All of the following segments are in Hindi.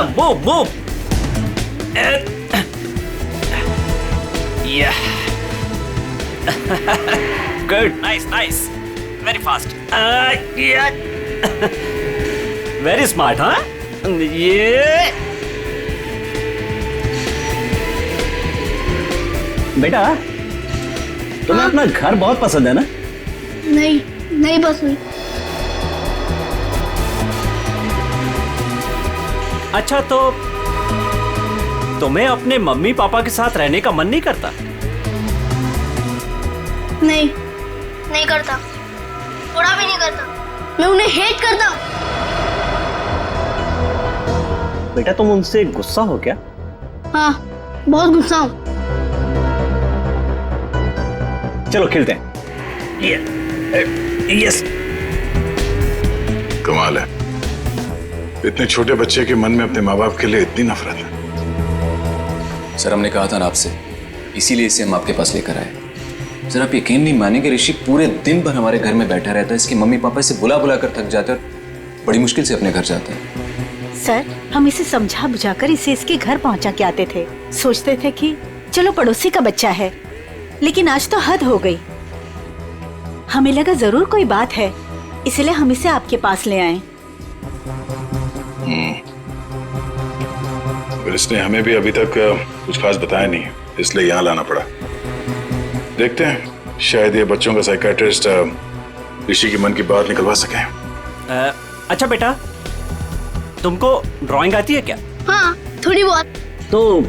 Move, move. Yeah. Good. Nice, nice. Very fast. Yeah. Very smart, huh? Yeah. बेटा, तुम्हें अपना घर बहुत पसंद है ना? नहीं, नहीं पसंद। अच्छा, तो तुम्हें अपने मम्मी पापा के साथ रहने का मन नहीं करता? नहीं, नहीं करता, थोड़ा भी नहीं करता। मैं उन्हें हेट करता हूँ। बेटा, तुम उनसे गुस्सा हो क्या? हाँ, बहुत गुस्सा हूँ। चलो खेलते हैं। यस। कमाल है, इतने छोटे बच्चे के मन में अपने माँ बाप के लिए इतनी नफरत है। सर, हमने कहा था ना आपसे, इसीलिए इसे हम आपके पास लेकर आए। सर, आप यकीन नहीं मानेंगे, ऋषि पूरे दिन भर हमारे घर में बैठा रहता है। इसके मम्मी पापा इसे बुला बुला कर थक जाते हैं और बड़ी मुश्किल से अपने घर जाता है। सर, हम इसे समझा बुझाकर इसे इसके घर पहुंचा के आते थे। सोचते थे कि चलो पड़ोसी का बच्चा है, लेकिन आज तो हद हो गई। हमें लगा जरूर कोई बात है, इसलिए हम इसे आपके पास ले आए। पर इसने हमें भी अभी तक कुछ खास बताया नहीं, इसलिए यहाँ लाना पड़ा। देखते हैं, शायद ये बच्चों का साइकियाट्रिस्ट ऋषि की मन की बात निकलवा सके। अच्छा बेटा, तुमको ड्राइंग आती है क्या? हाँ, थोड़ी बहुत। तो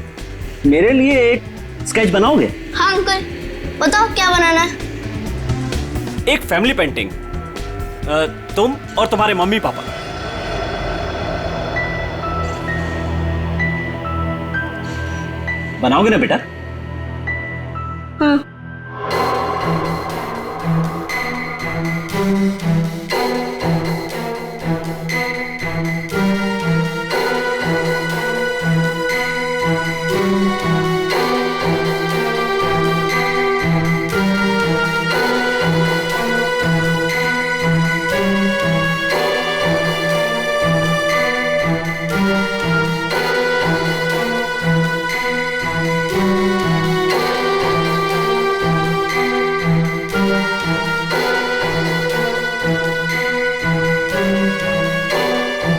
मेरे लिए एक स्केच बनाओगे? हाँ अंकल, बताओ क्या बनाना है? एक फैमिली पेंटिंग, तुम और तुम्हारे मम्मी पापा। बनाओगे ना बेटा? हाँ।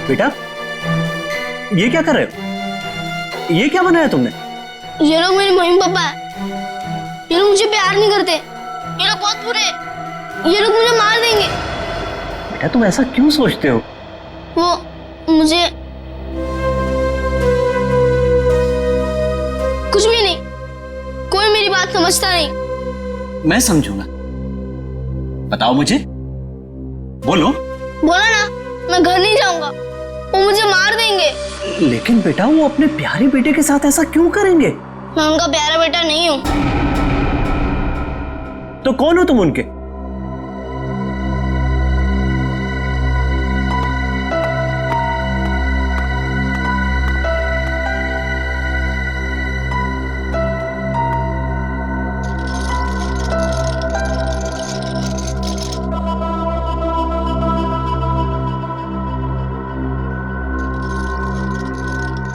बेटा, ये क्या कर रहे हो? ये क्या बनाया तुमने? ये लोग मेरे मम्मी पापा है। ये लोग मुझे प्यार नहीं करते। ये लोग बहुत बुरे हैं। ये लोग मुझे मार देंगे। बेटा, तुम ऐसा क्यों सोचते हो? वो मुझे कुछ भी नहीं, कोई मेरी बात समझता नहीं। मैं समझूंगा। बताओ मुझे, बोलो। बोला ना, मैं घर नहीं जाऊंगा, वो मुझे मार देंगे। लेकिन बेटा, वो अपने प्यारे बेटे के साथ ऐसा क्यों करेंगे? मैं उनका प्यारा बेटा नहीं हूँ। तो कौन हो तुम उनके?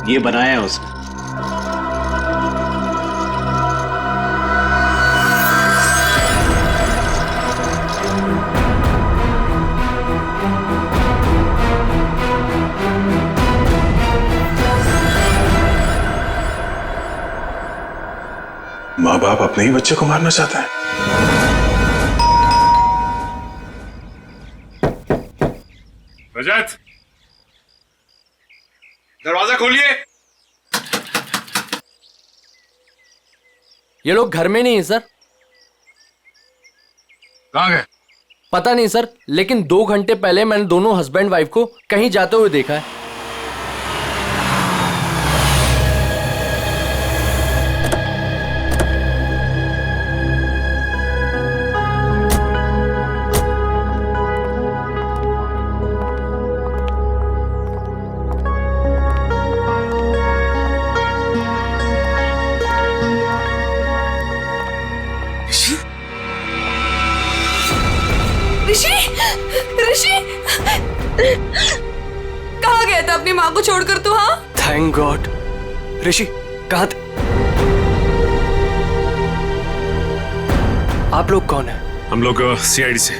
ये बनाया है उसने। माँ बाप अपने ही बच्चे को मारना चाहते हैं। रजत, दरवाजा खोलिए। ये लोग घर में नहीं है सर। कहाँ गए? पता नहीं सर, लेकिन 2 घंटे पहले मैंने दोनों हस्बैंड वाइफ को कहीं जाते हुए देखा है। ऋषि, ऋषि, कहाँ गया था अपनी माँ को छोड़कर तू? हाँ, थैंक गॉड। ऋषि कहाँ थे? आप लोग कौन है? हम लोग सीआईडी से।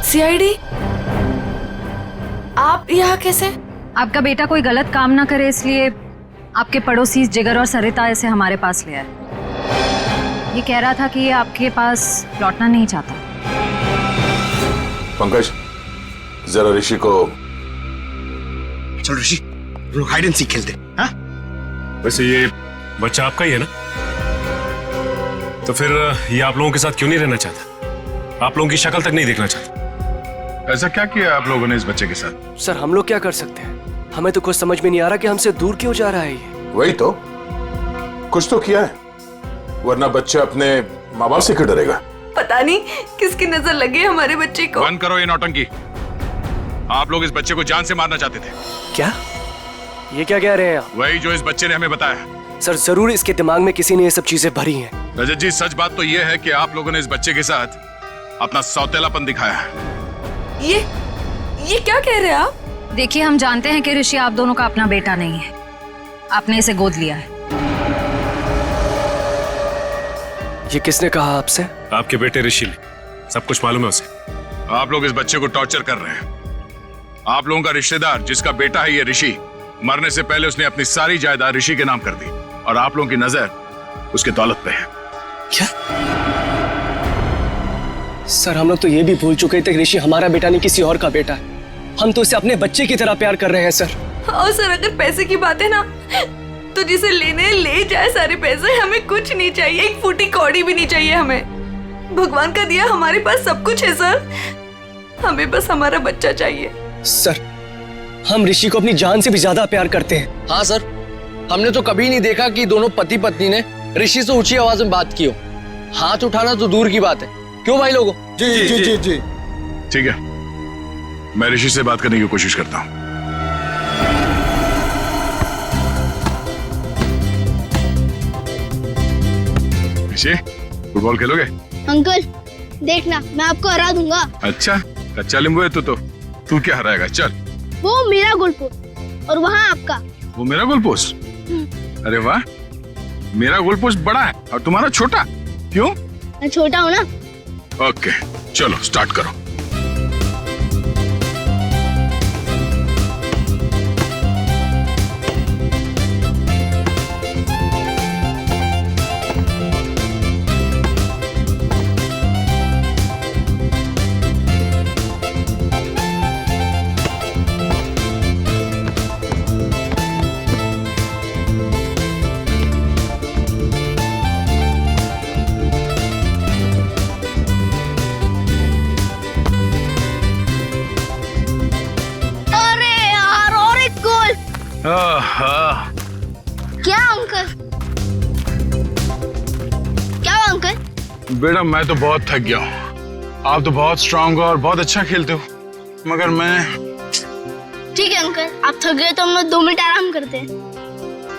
सीआईडी? आप यहाँ कैसे? आपका बेटा कोई गलत काम ना करे इसलिए आपके पड़ोसी जिगर और सरिता इसे हमारे पास ले आए। ये कह रहा था कि ये आपके पास लौटना नहीं चाहता। पंकज, जरा ऋषि को। चलो ऋषि, लोग हाइड एंड सीक खेलते। हाँ? वैसे ये बच्चा आपका ही है ना? तो फिर ये आप लोगों के साथ क्यों नहीं रहना चाहता? आप लोगों की शक्ल तक नहीं देखना चाहता? ऐसा क्या किया आप लोगों ने इस बच्चे के साथ? सर हम लोग क्या कर सकते हैं? हमें तो कुछ समझ में नहीं आ रहा कि हमसे दूर क्यों जा रहा है ये। वही तो, कुछ तो किया है, वरना बच्चा अपने माँ बाप से क्यों डरेगा? पता नहीं किसकी नजर लगी है हमारे बच्चे को। बंद करो ये नौटंकी। आप लोग इस बच्चे को जान से मारना चाहते थे। क्या? ये क्या कह रहे हैं आप? वही जो इस बच्चे ने हमें बताया। सर जरूर इसके दिमाग में किसी ने ये सब चीजें भरी हैं। रजत जी, सच बात तो ये है कि आप लोगों ने इस बच्चे के साथ अपना सौतेलापन दिखाया है। ये क्या कह रहे हैं आप? देखिए हम जानते हैं कि ऋषि आप दोनों का अपना बेटा नहीं है, आपने इसे गोद लिया है। ये किसने कहा आपसे? आपके बेटे ऋषि ने, सब कुछ मालूम है उसे। आप लोग इस बच्चे को टॉर्चर कर रहे हैं। आप लोगों का रिश्तेदार जिसका बेटा है ये ऋषि, मरने से पहले उसने अपनी सारी जायदाद ऋषि के नाम कर दी और आप लोगों की नजर उसके दौलत पे है। क्या? सर हम लोग तो ये भी भूल चुके थे कि ऋषि हमारा बेटा नहीं किसी और का बेटा है। हम तो इसे अपने बच्चे की तरह प्यार कर रहे हैं सर। और सर अगर पैसे की बात है ना, तो जिसे लेने ले जाए सारे पैसे, हमें कुछ नहीं चाहिए, एक फूटी कौड़ी भी नहीं चाहिए हमें। भगवान का दिया हमारे पास सब कुछ है सर, हमें बस हमारा बच्चा चाहिए। सर हम ऋषि को अपनी जान से भी ज्यादा प्यार करते हैं। हाँ सर, हमने तो कभी नहीं देखा कि दोनों पति पत्नी ने ऋषि से ऊंची आवाज में बात की हो। हाथ उठाना तो दूर की बात है। क्यों भाई लोगों? जी जी जी जी। ठीक है, मैं ऋषि से बात करने की कोशिश करता हूँ। ऋषि, फुटबॉल खेलोगे? अंकल देखना, मैं आपको हरा दूंगा। अच्छा, कच्चा नींबू है तू क्या हराएगा? चल। वो मेरा गोल पोस्ट और वहाँ आपका। वो मेरा गोल पोस्ट? अरे वाह, मेरा गोल पोस्ट बड़ा है और तुम्हारा छोटा, क्यों? मैं छोटा हूँ ना। ओके, चलो स्टार्ट करो। क्या अंकल? क्या अंकल? बेटा मैं तो बहुत थक गया हूँ। आप तो बहुत स्ट्रांग हो और बहुत अच्छा खेलते हो, मगर मैं। ठीक है अंकल, आप थक गए तो हम लोग 2 मिनट आराम करते हैं।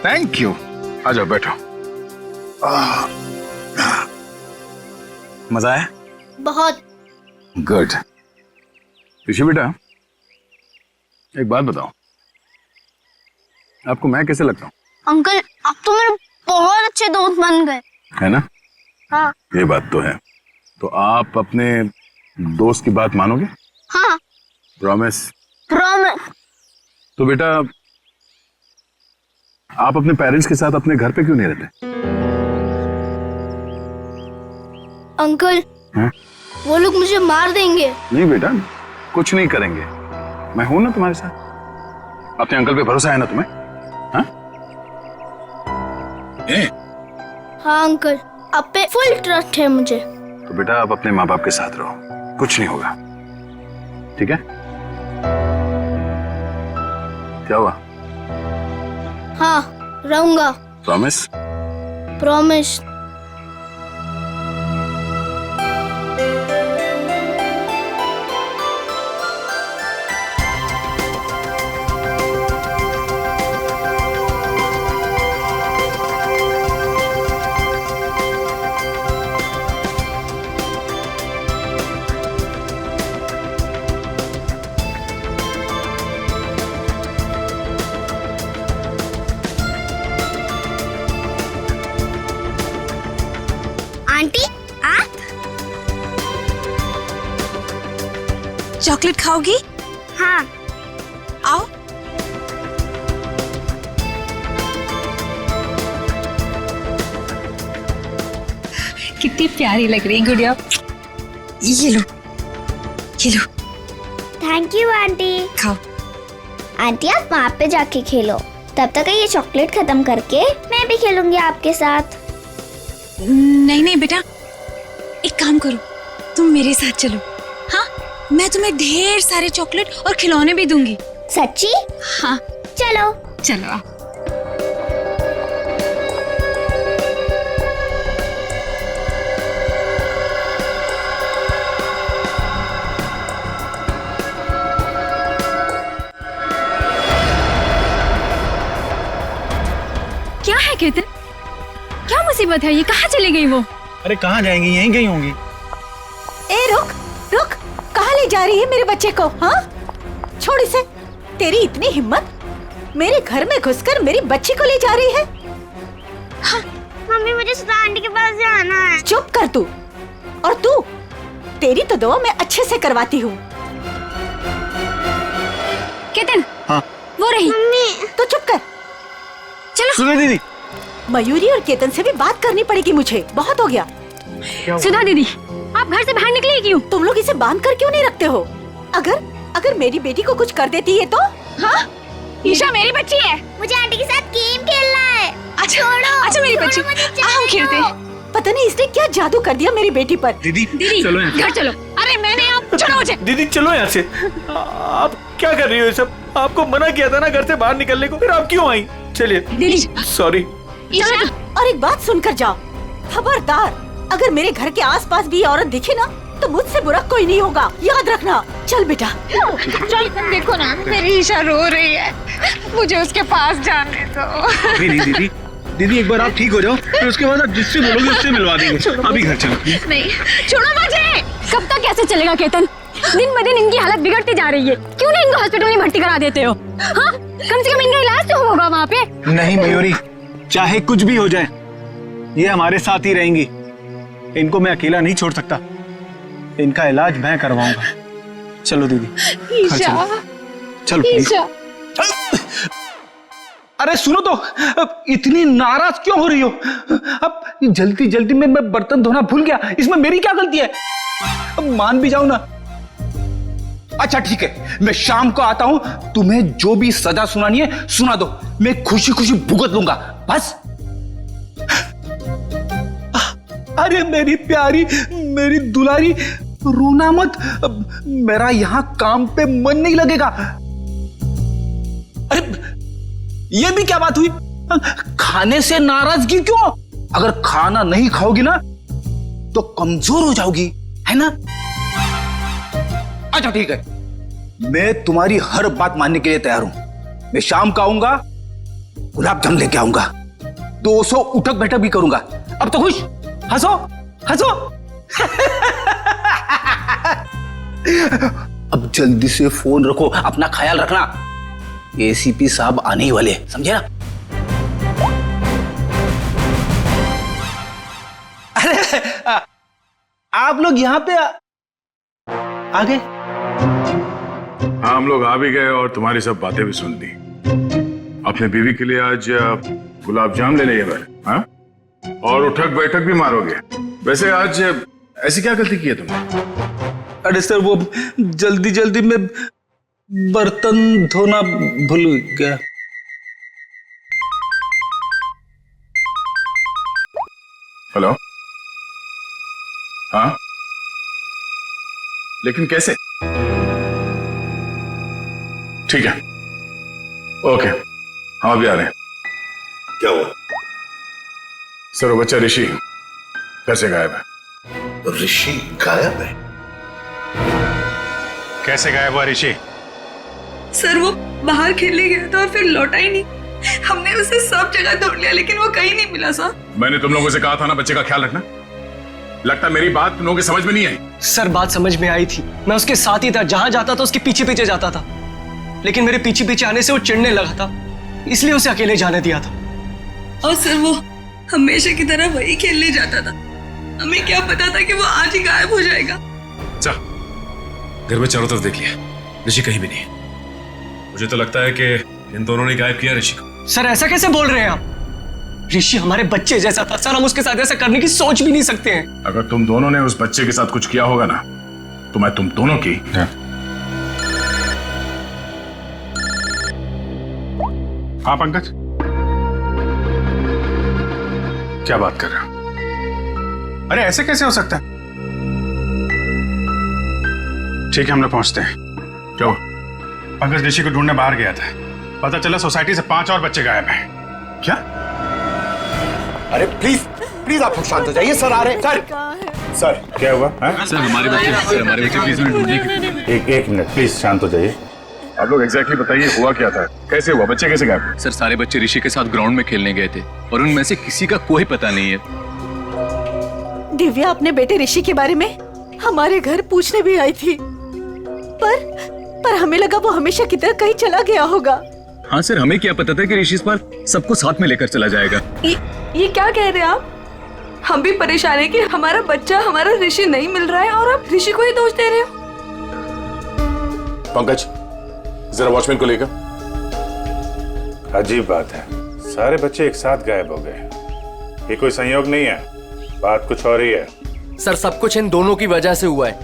Thank you. आ जाओ बैठो। मजा आया? बहुत। गुड। ऋषि बेटा, एक बात बताओ, आपको मैं कैसे लगता हूँ? अंकल आप तो मेरे बहुत अच्छे दोस्त बन गए, है ना? हाँ। ये बात तो है। तो आप अपने दोस्त की बात मानोगे? हाँ। प्रॉमिस? प्रॉमिस। तो बेटा, आप अपने पेरेंट्स के साथ अपने घर पे क्यों नहीं रहते? अंकल है? वो लोग मुझे मार देंगे। नहीं बेटा, कुछ नहीं करेंगे, मैं हूं ना तुम्हारे साथ। अपने अंकल पे भरोसा है ना तुम्हें? हाँ? हाँ अंकल, आप पे फुल ट्रस्ट है मुझे। तो बेटा आप अपने माँ बाप के साथ रहो, कुछ नहीं होगा, ठीक है? क्या हुआ? हाँ रहूंगा। प्रॉमिस? प्रॉमिस। आंटी आप चॉकलेट खाओगी? हाँ। आओ। कितनी प्यारी लग रही गुड़िया। ये लो, ये लो। Thank you aunty. खाओ। आंटी आप वहाँ पे जाके खेलो, तब तक ये चॉकलेट खत्म करके मैं भी खेलूंगी आपके साथ। नहीं नहीं बेटा, एक काम करो, तुम मेरे साथ चलो। हाँ, मैं तुम्हें ढेर सारे चॉकलेट और खिलौने भी दूंगी। सच्ची? हाँ चलो। चलो आओ। क्या है केतन, क्या मुसीबत है? ये कहाँ चली गई वो? अरे कहाँ जाएंगी, यहीं गई होंगी। ए रुक रुक, कहाँ ले जा रही है मेरे बच्चे को? हाँ, छोड़ इसे। तेरी इतनी हिम्मत, मेरे घर में घुसकर मेरी बच्ची को ले जा रही है? हाँ। मम्मी मुझे सुधा आंटी के पास जाना है। चुप कर तू। और तू, तेरी तो दुआ मैं अच्छे से करवाती हूँ। केतन, हाँ वो रही। मम्मी तो चुप कर। चलो सुधा दीदी। मयूरी और केतन से भी बात करनी पड़ेगी मुझे, बहुत हो गया। सुधा दीदी, आप घर से बाहर निकली क्यों? तुम लोग इसे बांध कर क्यों नहीं रखते हो? अगर मेरी बेटी को कुछ कर देती है तो? हाँ, ईशा मेरी बच्ची है। मुझे आंटी के साथ गेम खेलना है। अच्छा छोड़ो, अच्छा मेरी छोड़ो बच्ची, मुझे, हम खेलते हैं। पता नहीं इसने क्या जादू कर दिया मेरी बेटी पर। दीदी दीदी चलो यहाँ से। घर चलो। अरे मैंने आप छोड़ो मुझे। दीदी चलो यहाँ से। आप क्या कर रही हो ये सब? आपको मना किया था ना घर से बाहर निकलने को, फिर आप क्यों आई? चलिए दीदी सॉरी। ईशा और एक बात सुनकर जाओ, खबरदार अगर मेरे घर के आसपास भी ये औरत दिखे ना तो मुझसे बुरा कोई नहीं होगा, याद रखना। चल बेटा चल, देखो ना मेरी ईशा रो रही है, मुझे उसके पास जाने दो। अभी नहीं दीदी, दीदी एक बार आप ठीक हो जाओ, फिर उसके बाद आप जिससे बोलोगे उससे मिलवा देंगे। अभी घर चलो। नहीं, छोड़ो मुझे। कब तक कैसे चलेगा केतन? दिन ब दिन इनकी हालत बिगड़ती जा रही है। क्यों नहीं इनको हॉस्पिटल में भर्ती करा देते हो? हाँ, कम से कम इनका इलाज तो होगा वहाँ पे। नहीं मयूरी, चाहे कुछ भी हो जाए ये हमारे साथ ही रहेंगी। इनको मैं अकेला नहीं छोड़ सकता, इनका इलाज मैं करवाऊंगा। चलो दीदी। ईशा, चलो प्लीज। ईशा। अरे सुनो तो, इतनी नाराज क्यों हो रही हो? अब जल्दी जल्दी में मैं बर्तन धोना भूल गया, इसमें मेरी क्या गलती है? अब मान भी जाओ ना। अच्छा ठीक है, मैं शाम को आता हूं, तुम्हें जो भी सजा सुनानी है सुना दो, मैं खुशी खुशी भुगत लूंगा बस। अरे मेरी प्यारी, मेरी दुलारी, रोना मत, मेरा यहां काम पे मन नहीं लगेगा। अरे ये भी क्या बात हुई? खाने से नाराजगी क्यों? अगर खाना नहीं खाओगी ना तो कमजोर हो जाओगी, है ना? अच्छा ठीक है, मैं तुम्हारी हर बात मानने के लिए तैयार हूं। मैं शाम को आऊंगा, गुलाब जामुन लेके आऊंगा, 200 उठक बैठक भी करूंगा। अब तो खुश, हंसो हंसो। अब जल्दी से फोन रखो, अपना ख्याल रखना, एसीपी साहब आने ही वाले, समझे ना? अरे आप लोग यहाँ पे आ गए? हाँ, हम लोग आ भी गए और तुम्हारी सब बातें भी सुन ली। अपने बीवी के लिए आज गुलाब जाम लेने गए, हाँ? और उठक बैठक भी मारोगे। वैसे आज ऐसी क्या गलती की है तुमने? अरे सर, वो जल्दी जल्दी में बर्तन धोना भूल गया। हेलो? हाँ, लेकिन कैसे? ठीक है, ओके, हम अभी आ रहे हैं। क्या हुआ? सर, वो बच्चा ऋषि घर से गायब है। ऋषि गायब है? कैसे गायब हुआ ऋषि? सर वो बाहर खेलने गया था और फिर लौटा ही नहीं। हमने उसे सब जगह ढूंढ लिया लेकिन वो कहीं नहीं मिला सर। मैंने तुम लोगों से कहा था ना बच्चे का ख्याल रखना। लगता मेरी बात तुम लोगों के समझ में नहीं आई। सर बात समझ में आई थी, मैं उसके साथ ही था, जहां जाता था उसके पीछे पीछे जाता था, लेकिन मेरे पीछे पीछे आने से वो चिढ़ने लगा था, इसलिए उसे अकेले जाने दिया था। और सर वो हमेशा की तरह वही खेलने जाता था। हमें क्या पता था कि वो आज ही गायब हो जाएगा। चल, घर में चारों तरफ देख लिया, ऋषि कहीं भी नहीं है। मुझे तो लगता है कि इन दोनों ने गायब किया ऋषि को। सर ऐसा कैसे बोल रहे हैं आप? ऋषि हमारे बच्चे जैसा था सर, हम उसके साथ ऐसा करने की सोच भी नहीं सकते हैं। अगर तुम दोनों ने उस बच्चे के साथ कुछ किया होगा ना, तो मैं तुम दोनों की। हाँ पंकज, क्या बात कर रहे हो? अरे ऐसे कैसे हो सकता है? ठीक है, हम लोग पहुंचते हैं। क्यों? पंकज ऋषि को ढूंढने बाहर गया था, पता चला सोसाइटी से 5 और बच्चे गायब हैं। क्या? अरे प्लीज प्लीज आप लोग शांत हो जाइए, सर आ रहे हैं। सर क्या हुआ? सर हमारे बच्चे प्लीज ढूंढने। एक मिनट प्लीज, शांत हो जाइए। आप लोग एग्जैक्टली बताइए, हुआ क्या था? कैसे हुआ? बच्चे कैसे गायब? सर सारे बच्चे ऋषि के साथ ग्राउंड में खेलने गए थे और उनमें से किसी का कोई पता नहीं है। दिव्या अपने बेटे ऋषि के बारे में हमारे घर पूछने भी आई थी, पर हमें लगा वो हमेशा किधर कहीं चला गया होगा। हाँ सर, हमें क्या पता था कि ऋषि इस बार सबको साथ में लेकर चला जाएगा। ये क्या कह रहे हैं आप? हम भी परेशान है कि हमारा बच्चा, हमारा ऋषि नहीं मिल रहा है और आप ऋषि को ही दोष दे रहे हो। पंकज जरा वॉचमैन को लेकर। अजीब बात है, सारे बच्चे एक साथ गायब हो गए। ये कोई संयोग नहीं है, बात कुछ और ही है। सर सब कुछ इन दोनों की वजह से हुआ है।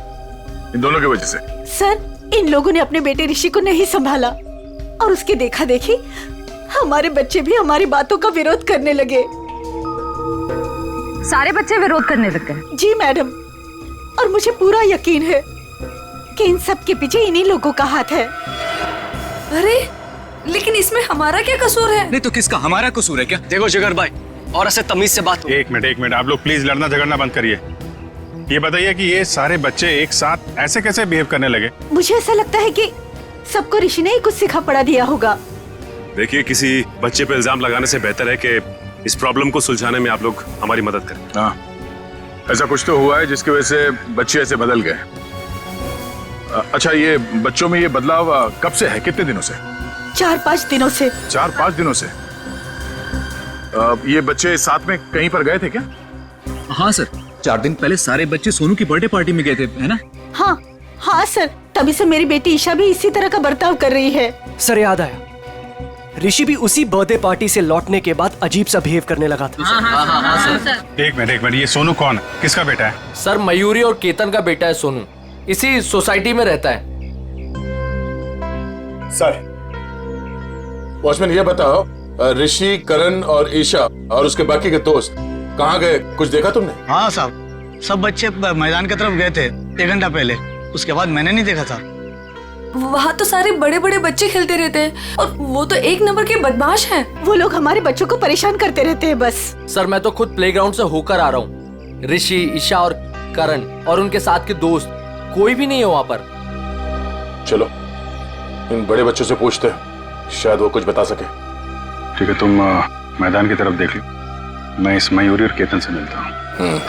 इन दोनों की वजह से? सर इन लोगों ने अपने बेटे ऋषि को नहीं संभाला और उसकी देखा देखी हमारे बच्चे भी हमारी बातों का विरोध करने लगे। सारे बच्चे विरोध करने लग गए? जी मैडम, और मुझे पूरा यकीन है कि इन सब के पीछे इन्हीं लोगों का हाथ है। अरे लेकिन इसमें हमारा क्या कसूर है? नहीं तो किसका हमारा कसूर है क्या? देखो जिगर भाई, और ऐसे तमीज से बात हो। एक मिनट, आप लोग प्लीज लड़ना झगड़ना बंद करिए। ये बताइए कि ये सारे बच्चे एक साथ ऐसे कैसे बिहेव करने लगे? मुझे ऐसा लगता है कि सबको ऋषि ने ही कुछ सिखा पड़ा दिया होगा। देखिए, किसी बच्चे पे इल्जाम लगाने से बेहतर है कि इस प्रॉब्लम को सुलझाने में आप लोग हमारी मदद करें। हाँ, ऐसा कुछ तो हुआ है जिसकी वजह से बच्चे ऐसे बदल गए। अच्छा, ये बच्चों में ये बदलाव कब से है? कितने दिनों से? 4-5 दिनों से। 4-5 दिनों से? ये बच्चे साथ में कहीं पर गए थे क्या? हाँ सर, 4 दिन पहले सारे बच्चे सोनू की बर्थडे पार्टी में गए थे, है ना? हाँ सर, तभी से मेरी बेटी ईशा भी इसी तरह का बर्ताव कर रही है। सर याद आया, ऋषि भी उसी बर्थडे पार्टी से लौटने के बाद अजीब सा बिहेव करने लगा था। एक मिनट, ये सोनू कौन है? किसका बेटा है? सर मयूरी और केतन का बेटा है सोनू, इसी सोसाइटी में रहता है। सर वॉचमैन ये बताओ, ऋषि, करण और ईशा और उसके बाकी के दोस्त कहाँ गए? कुछ देखा तुमने? हाँ साहब, सब बच्चे मैदान की तरफ गए थे 1 घंटा पहले, उसके बाद मैंने नहीं देखा था। वहाँ तो सारे बड़े बड़े बच्चे खेलते रहते हैं और वो तो एक नंबर के बदमाश हैं। वो लोग हमारे बच्चों को परेशान करते रहते हैं बस। सर मैं तो खुद प्लेग्राउंड से होकर आ रहा हूँ। ऋषि, ईशा और करण और उनके साथ के दोस्त कोई भी नहीं है वहाँ पर। चलो इन बड़े बच्चों से पूछते हैं, शायद वो कुछ बता सके। ठीक है, तुम मैदान की तरफ देख लो, मैं इस मयूरी और केतन से मिलता हूँ।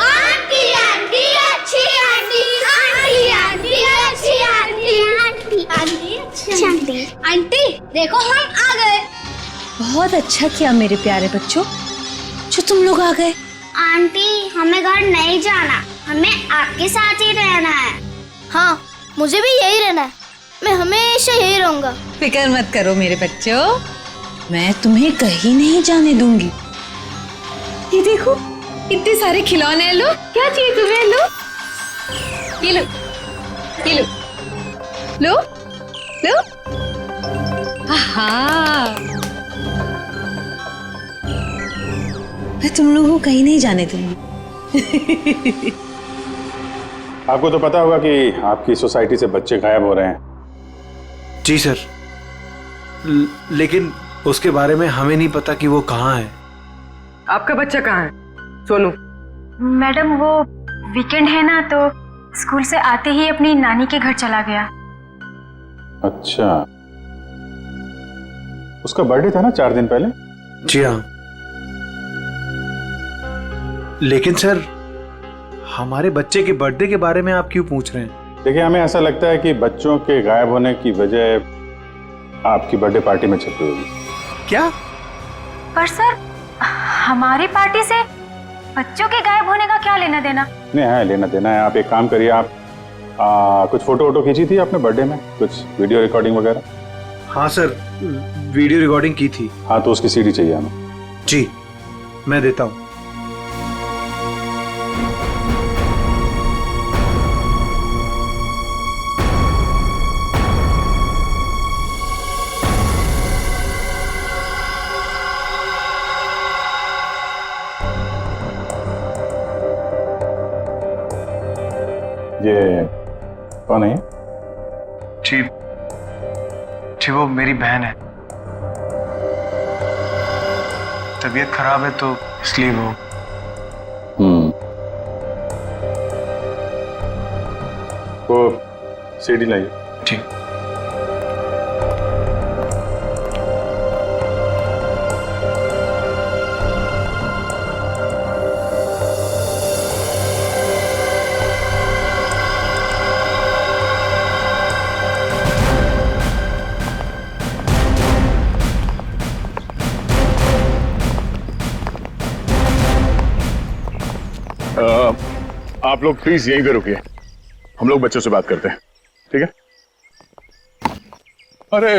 आंटी आंटी अच्छी आंटी, आंटी आंटी अच्छी आंटी, आंटी आंटी अच्छी आंटी। आंटी देखो हम आ गए। बहुत अच्छा किया मेरे प्यारे बच्चों जो तुम लोग आ गए। आंटी हमें घर नहीं जाना, हमें आपके साथ ही रहना है। हाँ मुझे भी यही रहना है, मैं हमेशा यही रहूंगा। फिक्र मत करो मेरे बच्चों, मैं तुम्हें कहीं नहीं जाने दूंगी। ये देखो इतने सारे खिलौने हैं, लो क्या चाहिए तुम्हें? लो ये लो, ये लो, लो लो। हाँ मैं तुम लोगों को कहीं नहीं जाने दूंगी। आपको तो पता होगा कि आपकी सोसाइटी से बच्चे गायब हो रहे हैं। जी सर, लेकिन उसके बारे में हमें नहीं पता कि वो कहाँ है। आपका बच्चा कहाँ है? सोनू? मैडम वो वीकेंड है ना, तो स्कूल से आते ही अपनी नानी के घर चला गया। अच्छा, उसका बर्थडे था ना 4 दिन पहले? जी हाँ, लेकिन सर हमारे बच्चे के बर्थडे के बारे में आप क्यों पूछ रहे हैं? देखिए, हमें ऐसा लगता है कि बच्चों के गायब होने की वजह आपकी बर्थडे पार्टी में छिपी होगी। क्या? पर सर हमारी पार्टी से बच्चों के गायब होने का क्या लेना देना? नहीं है, लेना देना है। आप एक काम करिए, आप कुछ फोटो वोटो खींची थी आपने बर्थडे में, कुछ वीडियो रिकॉर्डिंग वगैरह? हाँ सर, वीडियो रिकॉर्डिंग की थी। हाँ तो उसकी सीडी चाहिए हमें। जी मैं देता हूँ। ये कौन है ये? जी वो मेरी बहन है। तबीयत खराब है तो इसलिए वो। वो सीडी लाइए। ठीक। आप लोग प्लीज यहीं पे रुकिए, हम लोग बच्चों से बात करते हैं, ठीक है? अरे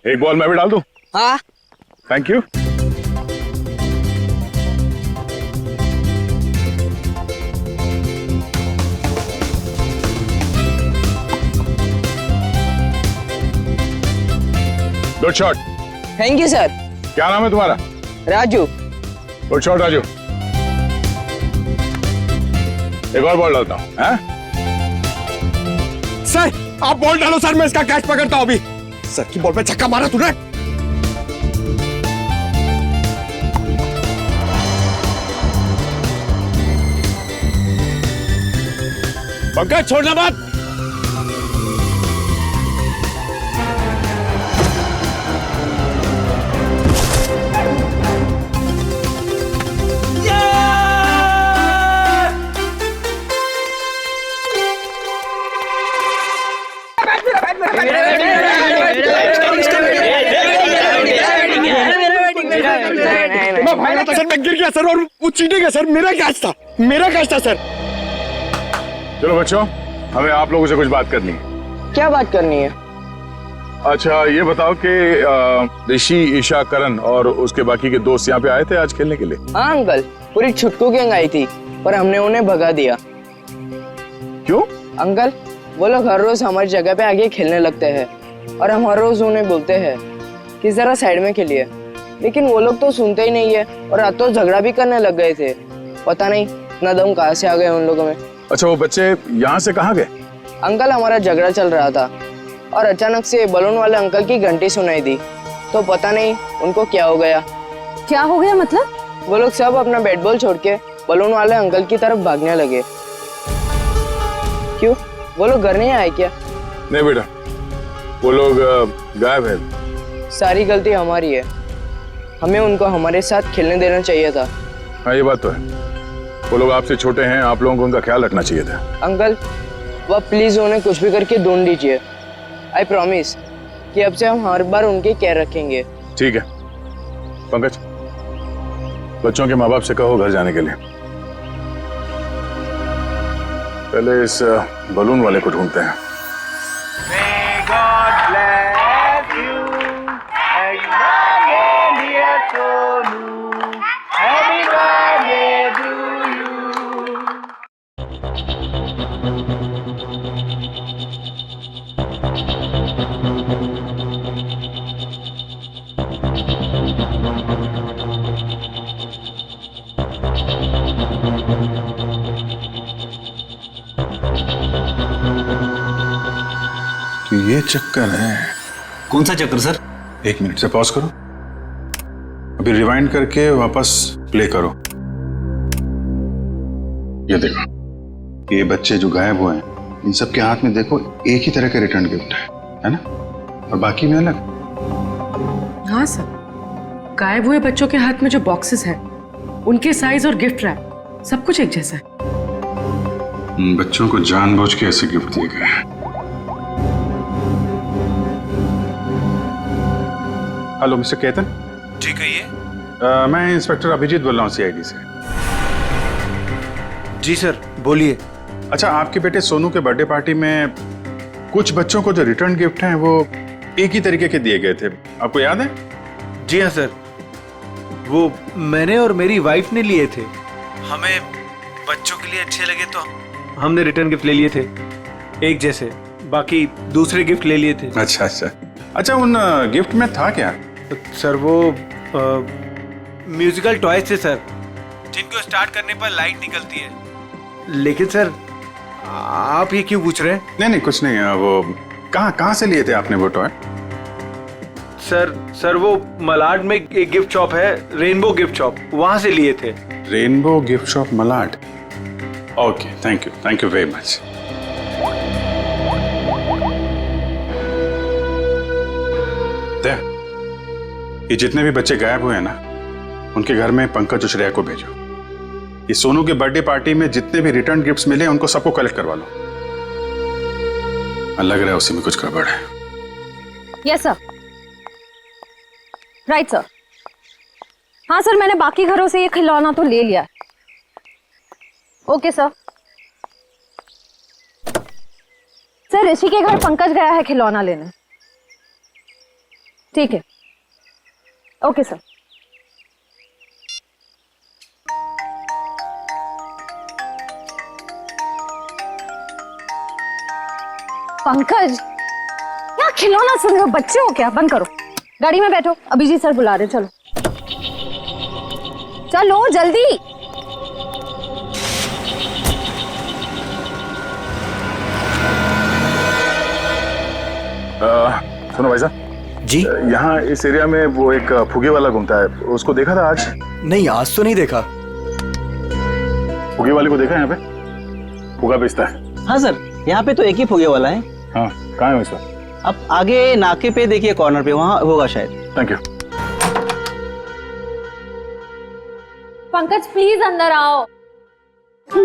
एक बॉल मैं भी डाल दूं? हाँ। Thank you. Good shot. Thank you sir. क्या नाम है तुम्हारा? राजू। Good shot Raju. एक और बॉल डालता हूं। सर आप बॉल डालो सर, मैं इसका कैच पकड़ता हूं अभी। सर की बॉल पे छक्का मारा तूने। पंकज छोड़ना मत। सर मैं गिर गया सर, और वो चीटिंग है सर, मेरा कैच था, मेरा कैच था सर। चलो बच्चों, हमें आप लोगों से कुछ बात करनी है। क्या बात करनी है? अच्छा ये बताओ कि ऋषि, ईशा, करण और उसके बाकी के दोस्त यहाँ पे आए थे आज खेलने के लिए? हाँ अंकल, पूरी छुटकू गैंग आई थी पर हमने उन्हें भगा दिया। क्यों? अंकल वो लोग हर रोज हमारी जगह पे आगे खेलने लगते हैं और हम हर रोज उन्हें बोलते हैं कि जरा साइड में खेलिए, लेकिन वो लोग तो सुनते ही नहीं है और रात तो झगड़ा भी करने लग गए थे। पता नहीं इतना दम कहाँ से आ गए उन लोगों में। अच्छा वो बच्चे यहाँ से कहाँ गए? अंकल हमारा झगड़ा चल रहा था और अचानक से बलून वाले अंकल की घंटी सुनाई दी, तो पता नहीं उनको क्या हो गया। क्या हो गया मतलब? वो लोग सब अपना बैट बॉल छोड़ के बलून वाले अंकल की तरफ भागने लगे। क्यों, वो लोग घर नहीं आए क्या? नहीं बेटा, वो लोग गायब है। सारी गलती हमारी है, हमें उनको हमारे साथ खेलने देना चाहिए था। हाँ ये बात तो है, वो लोग आपसे छोटे हैं, आप लोगों को उनका ख्याल रखना चाहिए था। अंकल वह प्लीज उन्हें कुछ भी करके ढूंढ दीजिए। आई प्रॉमिस कि अब से हम हर बार उनकी केयर रखेंगे। ठीक है पंकज, बच्चों के माँ बाप से कहो घर जाने के लिए। पहले इस बलून वाले को ढूंढते हैं। May God bless you. Happy birthday dear Sonu. Happy birthday to you. तो ये चक्कर है। कौन सा चक्कर सर? एक मिनट से पॉज करो, अभी रिवाइंड करके वापस प्ले करो। ये देखो, ये बच्चे जो गायब हुए हैं इन सब के हाथ में देखो एक ही तरह का रिटर्न गिफ्ट है ना, और बाकी में अलग। हाँ सर, गायब हुए बच्चों के हाथ में जो बॉक्सेस हैं उनके साइज और गिफ्ट रैप सब कुछ एक जैसा है। बच्चों को जानबूझ के ऐसे गिफ्ट दिए गए हैं। Hello mister Ketan. जी कहिए। मैं इंस्पेक्टर अभिजीत बोल रहा हूँ सीआईडी से। जी सर, बोलिए। अच्छा, आपके बेटे सोनू के बर्थडे पार्टी में कुछ बच्चों को जो रिटर्न गिफ्ट हैं वो एक ही तरीके के दिए गए थे, आपको याद है? जी हाँ सर, वो मैंने और मेरी वाइफ ने लिए थे। हमें बच्चों के लिए अच्छे लगे तो हमने रिटर्न गिफ्ट ले लिए थे, एक जैसे। बाकी दूसरे गिफ्ट ले लिए थे। अच्छा अच्छा अच्छा, उन गिफ्ट में था क्या? सर वो म्यूजिकल टॉयज थे सर, जिनको स्टार्ट करने पर लाइट निकलती है। लेकिन सर आप ये क्यों पूछ रहे हैं? नहीं नहीं कुछ नहीं, वो कहाँ से लिए थे आपने वो टॉय? सर वो मलाड में एक गिफ्ट शॉप है, रेनबो गिफ्ट शॉप, वहां से लिए थे। Rainbow gift shop Malad? Okay, thank you very much. ये जितने भी बच्चे गायब हुए हैं ना, उनके घर में पंकज उछरिया को भेजो। ये सोनू के बर्थडे पार्टी में जितने भी रिटर्न गिफ्ट्स मिले उनको सबको कलेक्ट करवा लो। लग रहा है उसी में कुछ गड़बड़ है। Yes sir, right sir. हाँ सर, मैंने बाकी घरों से ये खिलौना तो ले लिया। Okay sir. सर ऋषि के घर पंकज गया है खिलौना लेने। ठीक है, ओके सर। पंकज, क्या खिलौना सुन रहे हो? बच्चे हो क्या? बंद करो, गाड़ी में बैठो, अभिजीत सर बुला रहे। चलो चलो जल्दी। सुनो भाई साहब जी, यहाँ इस एरिया में वो एक फुगे वाला घूमता है, उसको देखा था आज? नहीं, आज तो नहीं देखा। फुगे वाले को देखा यहाँ पे? फुगा बेचता है? हाँ सर, यहाँ पे तो एक ही फुगे वाला है। हाँ, कहाँ है उसका? अब आगे नाके पे देखिए, कॉर्नर पे, वहाँ होगा शायद। Thank you. पंकज प्लीज अंदर आओ। Oh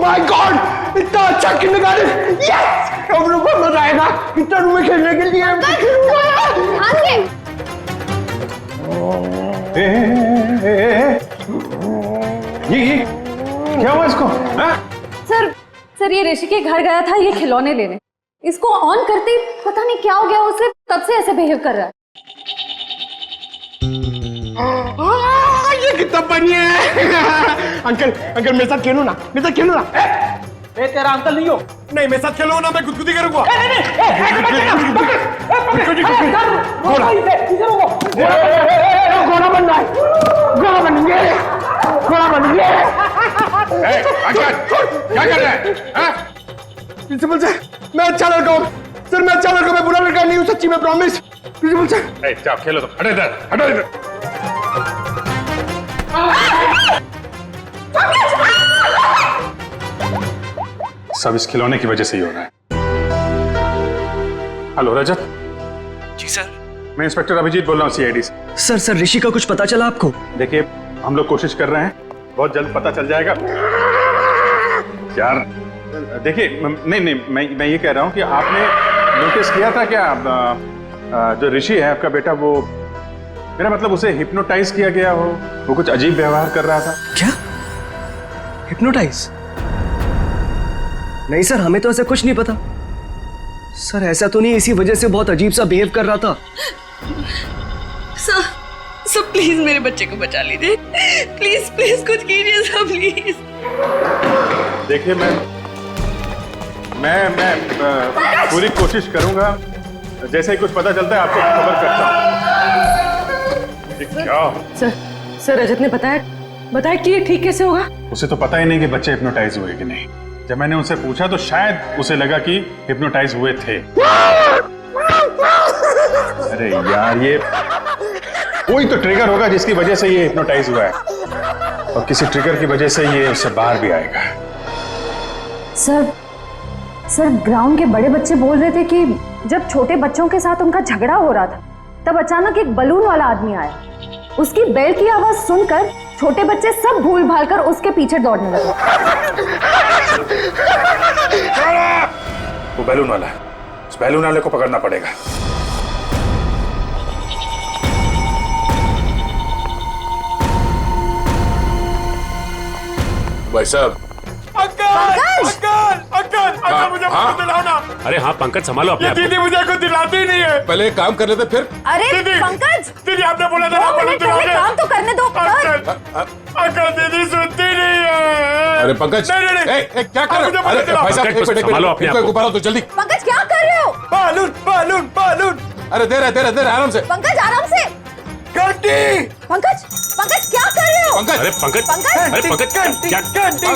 my God! इतना अच्छा किंडरगार्टन! Yes! हम लोग को मजा आएगा इतना रूम में खेलने के लिए। ये क्या हुआ इसको? सर ये ऋषि के घर गया था ये खिलौने लेने। इसको ऑन करते ही पता नहीं क्या हो गया उसे, तब से ऐसे बिहेव कर रहा है। ये कितना बनी है। अंकल मेरे साथ खेलो ना, मेरे साथ खेलो ना। ए तेरा अंकल नहीं हो। नहीं, मेरे साथ खेलो ना, मैं गुदगुदी करूंगा। घोड़ा बनना है, घोड़ा बनेंगे, घोड़ा बनेंगे। क्या कर रहा है? प्रिंसिपल सर, मैं अच्छा लड़का हूँ सर, मैं अच्छा लड़का, मैं बुरा लड़का नहीं हूँ, सच्ची में प्रॉमिस। प्रिंसिपल सर जाओ खेलो, तो हटो इधर, हटो इधर। सब इस खिलौने की वजह से ही हो रहा है। हेलो रजत। जी सर। मैं इंस्पेक्टर अभिजीत बोल रहा हूँ सीआईडी से। सर ऋषि का कुछ पता चला आपको? देखिए, हम लोग कोशिश कर रहे हैं, बहुत जल्द पता चल जाएगा यार। देखिए, नहीं मैं ये कह रहा हूँ कि आपने नोटिस किया था क्या जो ऋषि है आपका बेटा, वो मेरा मतलब उसे हिप्नोटाइज किया गया हो, वो कुछ अजीब व्यवहार कर रहा था। क्या? हिप्नोटाइज? नहीं सर, हमें तो ऐसा कुछ नहीं पता। सर ऐसा तो नहीं इसी वजह से बहुत अजीब सा बिहेव कर रहा था? सर प्लीज मेरे बच्चे को बचा लीजिए, प्लीज कुछ कीजिए सर, प्लीज। देखिए, मैं पूरी कोशिश करूंगा, जैसे ही कुछ पता चलता है आपको खबर करता हूँ। क्या? सर रजत ने बताया कि ये ठीक कैसे होगा? उसे तो पता ही नहीं कि बच्चे हिप्नोटाइज हुए कि नहीं। जब मैंने उनसे पूछा तो शायद उसे लगा कि हिप्नोटाइज हुए थे। अरे यार, ये कोई तो ट्रिगर होगा जिसकी वजह से ये हिप्नोटाइज हुआ है, और किसी ट्रिगर की वजह से ये उससे बाहर भी आएगा। सर ग्राउंड के बड़े बच्चे बोल रहे थे कि जब छोटे बच्चों के साथ उनका झगड़ा हो रहा था, तब अचानक एक बलून वाला आदमी आया। उसकी बेल की आवाज सुनकर छोटे बच्चे सब भूल भाल कर उसके पीछे दौड़ने लगे। वो बैलून वाला है, उस बैलून वाले को पकड़ना पड़ेगा। भाई साहब। अंकल मुझे कुछ दिलाओ ना। अरे हाँ पंकज संभालो अपने ये आप को। दीदी मुझे कुछ दिलाती ही नहीं है। पहले एक काम कर लेते फिर। अरे दीदी पंकज, दीदी आपने बोला था ना पहले काम तो करने दो। अंकल दीदी सुनती नहीं है। अरे पंकज क्या कर रहे हो? अरे भाई साहब एक संभालो अपने आप मिनट को। गुब्बारा तो जल्दी। पंकज क्या कर रहे हो? Balloon balloon balloon. अरे दे रहे आराम से। पंकज आराम से। घंटी। पंकज पंकज क्या कर रहे हो? पंकज अरे पंकज पंकज अरे पंकज क्या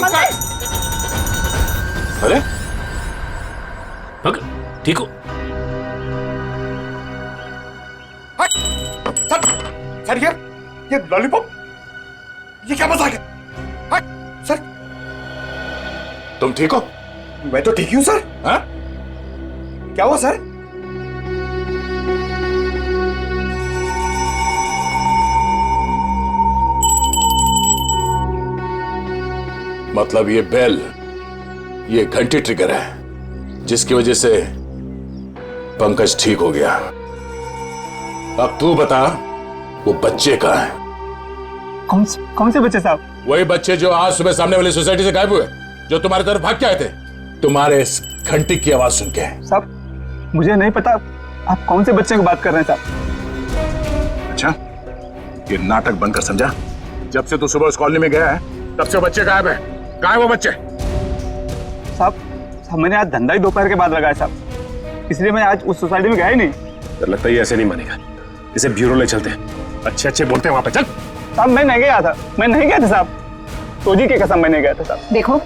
पंकज अरे पंकज ठीक हो? सर ये लॉलीपॉप ये क्या मजाक है? सर तुम ठीक हो? मैं तो ठीक ही हूँ सर। हाँ? क्या हुआ सर? मतलब ये बेल, ये घंटी ट्रिगर है जिसकी वजह से पंकज ठीक हो गया। अब तू बता वो बच्चे कहाँ हैं? कौन से बच्चे साहब? वही बच्चे जो आज सुबह सामने वाली सोसाइटी से गायब हुए, जो तुम्हारी तरफ भाग के आए थे तुम्हारे इस घंटी की आवाज सुन के। साहब मुझे नहीं पता आप कौन से बच्चे की बात कर रहे हैं साहब। अच्छा ये नाटक बंद कर समझा। जब से तू सुबह उस कॉलोनी में गया है तब से बच्चे गायब है। कहाँ है वो बच्चे? साहब मैंने आज धंधा ही दोपहर के बाद लगाया साहब, इसलिए मैं आज उस सोसाइटी में गया ही नहीं। तो लगता है ये ऐसे नहीं मानेगा, इसे ब्यूरो ले चलते हैं। अच्छे बोलते हैं वहां पे। चल साहब मैं नहीं गया था, मैं नहीं गया था साहब, तोजी की कसम मैं नहीं गया था साहब। देखो,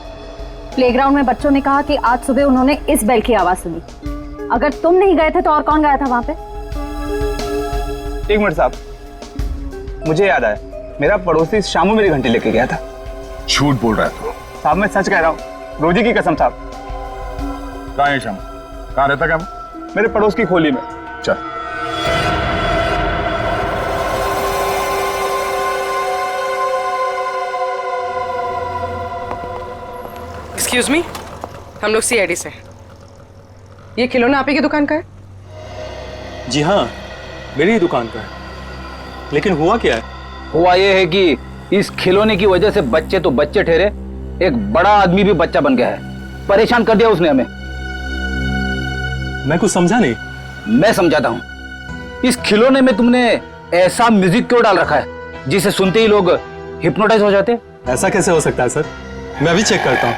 प्लेग्राउंड में बच्चों ने कहा कि आज सुबह उन्होंने इस बेल की आवाज सुनी। अगर तुम नहीं गए थे तो और कौन गया था वहां पे? एक मिनट साहब, मुझे याद आया, मेरा पड़ोसी शामू मेरी घंटी लेके गया था। झूठ बोल रहा है तू? साहब मैं सच कह रहा हूँ, रोजी की कसम साहब। कहाँ है शामू? कहाँ रहता क्या? मेरे पड़ोस की खोली में। चल एक्सक्यूज मी, हम लोग सीआईडी से हैं। ये खिलौना आप ही की दुकान का है? जी हाँ, मेरी ही दुकान का है। लेकिन हुआ क्या है? हुआ ये है कि इस खिलौने की वजह से बच्चे तो बच्चे ठहरे, एक बड़ा आदमी भी बच्चा बन गया है। परेशान कर दिया उसने हमें। मैं कुछ समझा नहीं। मैं समझाता हूँ। इस खिलौने में तुमने ऐसा म्यूजिक क्यों डाल रखा है जिसे सुनते ही लोग हिप्नोटाइज हो जाते? ऐसा कैसे हो सकता है सर? मैं अभी चेक करता हूँ।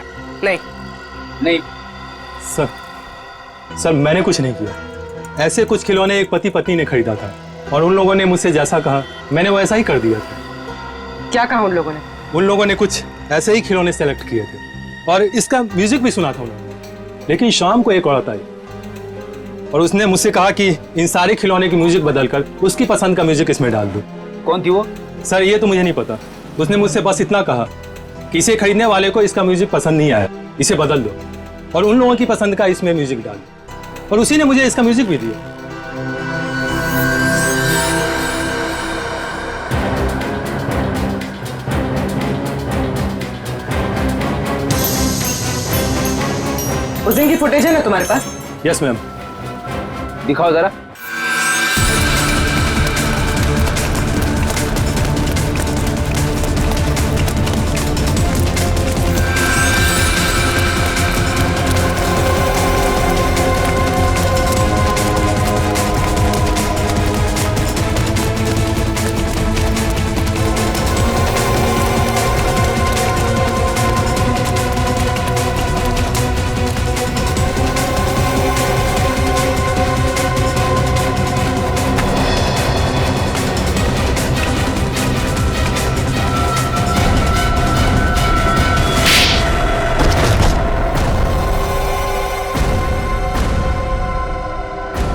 नहीं सर मैंने कुछ नहीं किया। ऐसे कुछ खिलौने एक पति पत्नी ने खरीदा था और उन लोगों ने मुझसे जैसा कहा मैंने वैसा ही कर दिया था। क्या कहा उन लोगों ने? उन लोगों ने कुछ ऐसे ही खिलौने सेलेक्ट किए थे और इसका म्यूजिक भी सुना था उन्होंने। लेकिन शाम को एक औरत आई और उसने मुझसे कहा कि इन सारे खिलौने की म्यूजिक बदलकर उसकी पसंद का म्यूजिक इसमें डाल दो। कौन थी वो? सर ये तो मुझे नहीं पता। उसने मुझसे बस इतना कहा कि इसे खरीदने वाले को इसका म्यूजिक पसंद नहीं आया, इसे बदल दो और उन लोगों की पसंद का इसमें म्यूजिक डाल दो। और उसी ने मुझे इसका म्यूजिक भी दिया। उस दिन की फुटेज है ना तुम्हारे पास? Yes ma'am. दिखाओ जरा।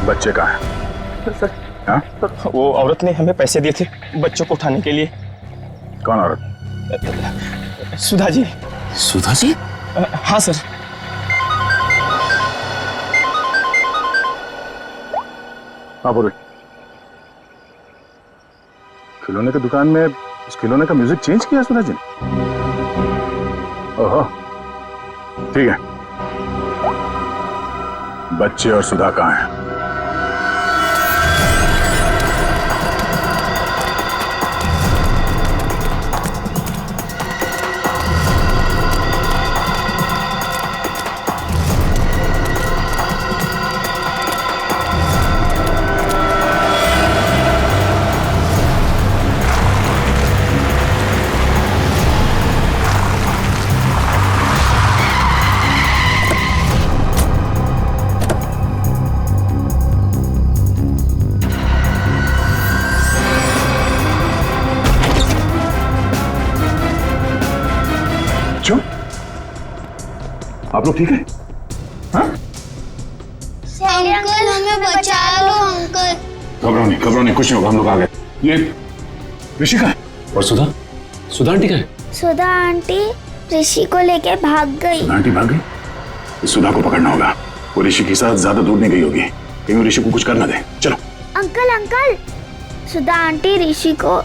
बच्चे कहाँ हैं? सर, हाँ? वो औरत ने हमें पैसे दिए थे बच्चों को उठाने के लिए। कौन औरत? सुधा जी। सुधा जी? हाँ सर। हाँ बोलो। खिलौने की दुकान में उस खिलौने का म्यूजिक चेंज किया सुधा जी ने? ओहो ठीक है। बच्चे और सुधा कहाँ हैं? बच्चों, आप लोग ठीक है? हाँ? अंकल हमें बचा लो अंकल। घबराओ नहीं, कुछ नहीं होगा, हम लोग आ गए। ये ऋषिका और सुधा आंटी कहाँ है? सुधा आंटी ऋषि को लेके भाग गई। सुधा आंटी भाग गई? इस सुधा को पकड़ना होगा। वो ऋषि के साथ ज्यादा दूर नहीं गई होगी, कहीं ऋषि को कुछ करना दे। चलो। अंकल सुधा आंटी ऋषि को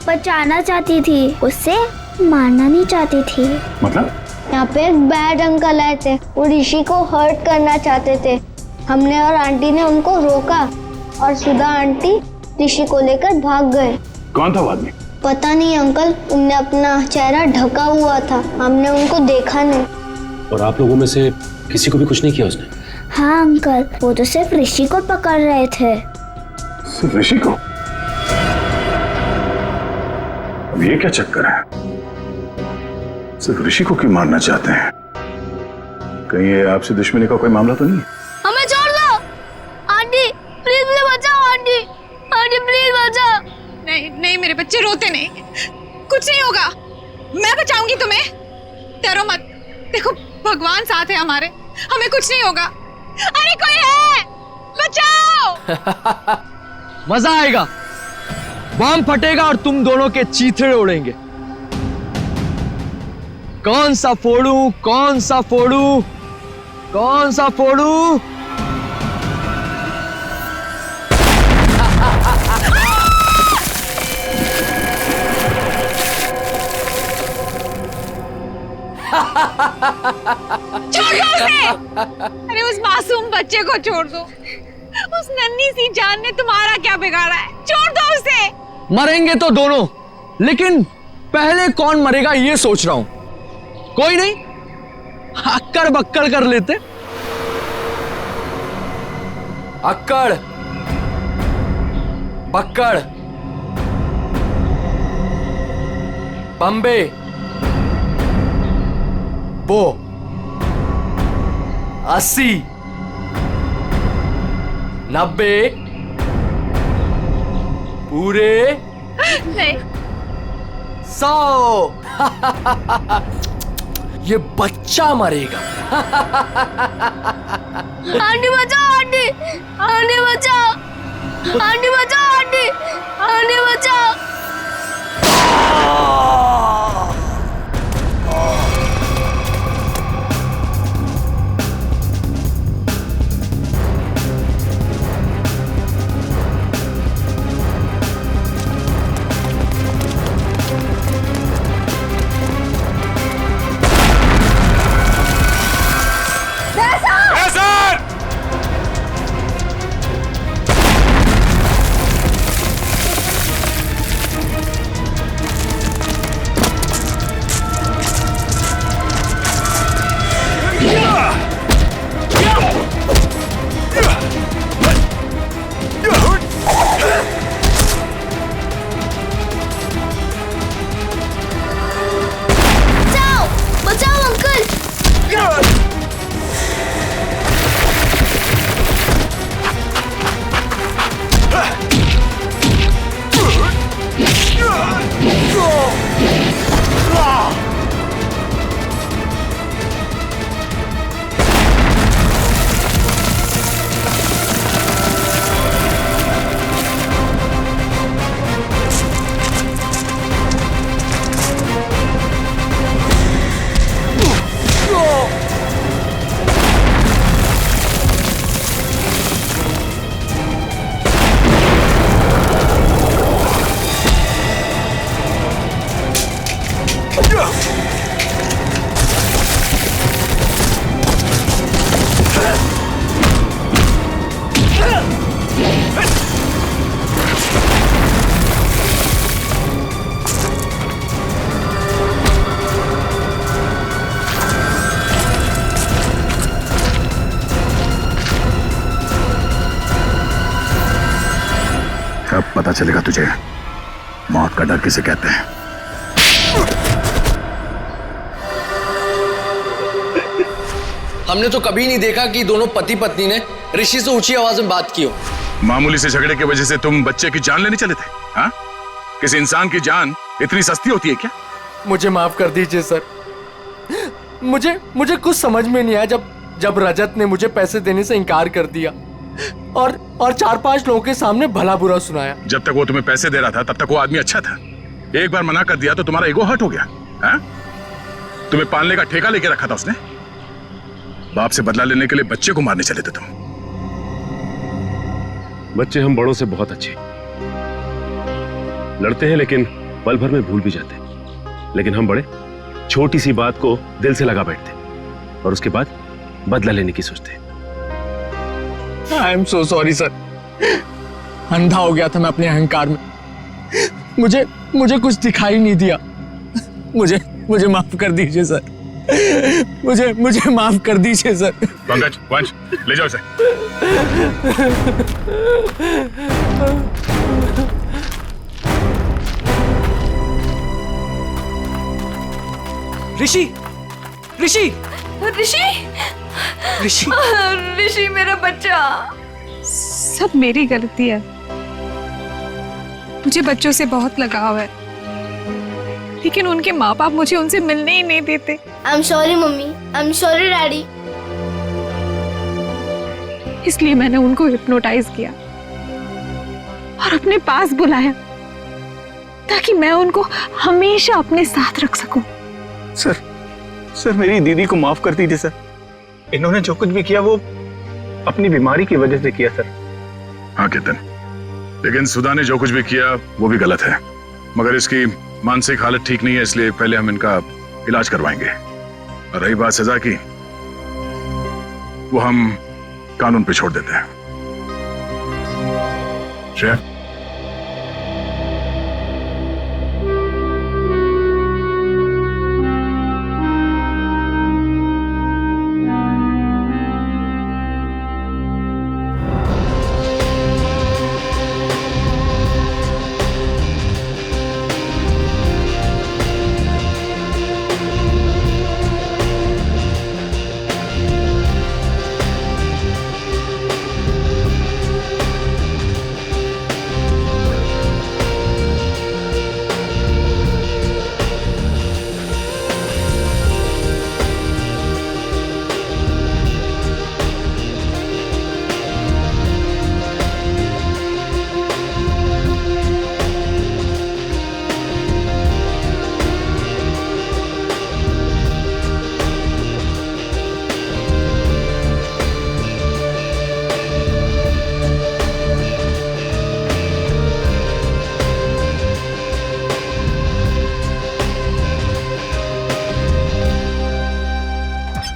बचाना चाहती थी, उससे मारना नहीं चाहती थी। मतलब? यहाँ पे एक बैड अंकल आए थे, वो ऋषि को हर्ट करना चाहते थे। हमने और आंटी ने उनको रोका और सुधा आंटी ऋषि को लेकर भाग गए। कौन था वो आदमी? पता नहीं अंकल, उनने अपना चेहरा ढका हुआ था, हमने उनको देखा नहीं। और आप लोगों में से किसी को भी कुछ नहीं किया उसने? हाँ अंकल, वो तो सिर्फ ऋषि को पकड़ रहे थे। सिर्फ ऋषि को? अब ये क्या चक्कर है? सिर्फ ऋषि को क्यों मारना चाहते हैं? कहीं ये आपसे दुश्मनी का कोई मामला तो नहीं है? हमें छोड़ दो आंटी, प्लीज मुझे बचाओ आंटी, आंटी प्लीज बचाओ। नहीं मेरे बच्चे रोते नहीं, कुछ नहीं होगा, मैं बचाऊंगी तुम्हें, डरो मत। देखो भगवान साथ है हमारे, हमें कुछ नहीं होगा। अरे कोई है, बचाओ। मजा आएगा, बम फटेगा और तुम दोनों के चीथड़े उड़ेंगे। कौन सा फोड़ू, कौन सा फोड़ू, कौन सा फोड़ू? छोड़ दो उसे। अरे उस मासूम बच्चे को छोड़ दो, उस नन्ही सी जान ने तुम्हारा क्या बिगाड़ा है, छोड़ दो उसे। मरेंगे तो दोनों, लेकिन पहले कौन मरेगा ये सोच रहा हूं। कोई नहीं, अक्कड़ बक्कड़ कर लेते। अक्कड़ बक्कड़ बम्बे बो 80 90 पूरे नहीं 100। ये बच्चा मरेगा। आंटी बचाओ आंटी, आंटी बचाओ, आंटी बचाओ आंटी, आंटी बचाओ। अब पता चलेगा तुझे मौत का डर किसे कहते हैं। हमने तो कभी नहीं देखा कि दोनों पति पत्नी ने ऋषि से ऊंची आवाज में बात की हो। मामूली से झगड़े की वजह से तुम बच्चे की जान लेने चले थे? हाँ? किसी इंसान की जान इतनी सस्ती होती है क्या? मुझे माफ कर दीजिए सर, मुझे मुझे कुछ समझ में नहीं आया जब रजत ने मुझे पैसे देने से इनकार कर दिया और 4-5 लोगों के सामने भला बुरा सुनाया। जब तक वो तुम्हें पैसे दे रहा था तब तक वो आदमी अच्छा था। एक बार मना कर दिया तो तुम्हारा ईगो हर्ट हो गया। हाँ? तुम्हें पालने का ठेका लेके रखा था उसने। बाप से बदला लेने के लिए बच्चे को मारने चले थे तुम। बच्चे हम बड़ों से बहुत अच्छे लड़ते हैं, लेकिन पल भर में भूल भी जाते हैं। लेकिन हम बड़े छोटी सी बात को दिल से लगा बैठते और उसके बाद बदला लेने की सोचते। I am so sorry sir, अंधा हो गया था मैं अपने अहंकार में। मुझे कुछ दिखाई नहीं दिया। मुझे माफ कर दीजिए सर। मुझे माफ कर दीजिए सर। पंकज, वंश, ले जाओ इसे। ऋषि ऋषि ऋषि ऋषि ऋषि मेरा बच्चा। सब मेरी गलती है। मुझे बच्चों से बहुत लगाव है, लेकिन उनके माँ बाप मुझे उनसे मिलने ही नहीं देते। I am sorry mummy, I am sorry daddy. इसलिए मैंने उनको हिप्नोटाइज किया और अपने पास बुलाया ताकि मैं उनको हमेशा अपने साथ रख सकूं। सर मेरी दीदी को माफ कर दीजिए सर। इन्होंने जो कुछ भी किया वो अपनी बीमारी की वजह से किया सर। हाँ केतन, लेकिन सुधा ने जो कुछ भी किया वो भी गलत है। मगर इसकी मानसिक हालत ठीक नहीं है, इसलिए पहले हम इनका इलाज करवाएंगे। और रही बात सजा की, वो हम कानून पे छोड़ देते हैं। श्रेया,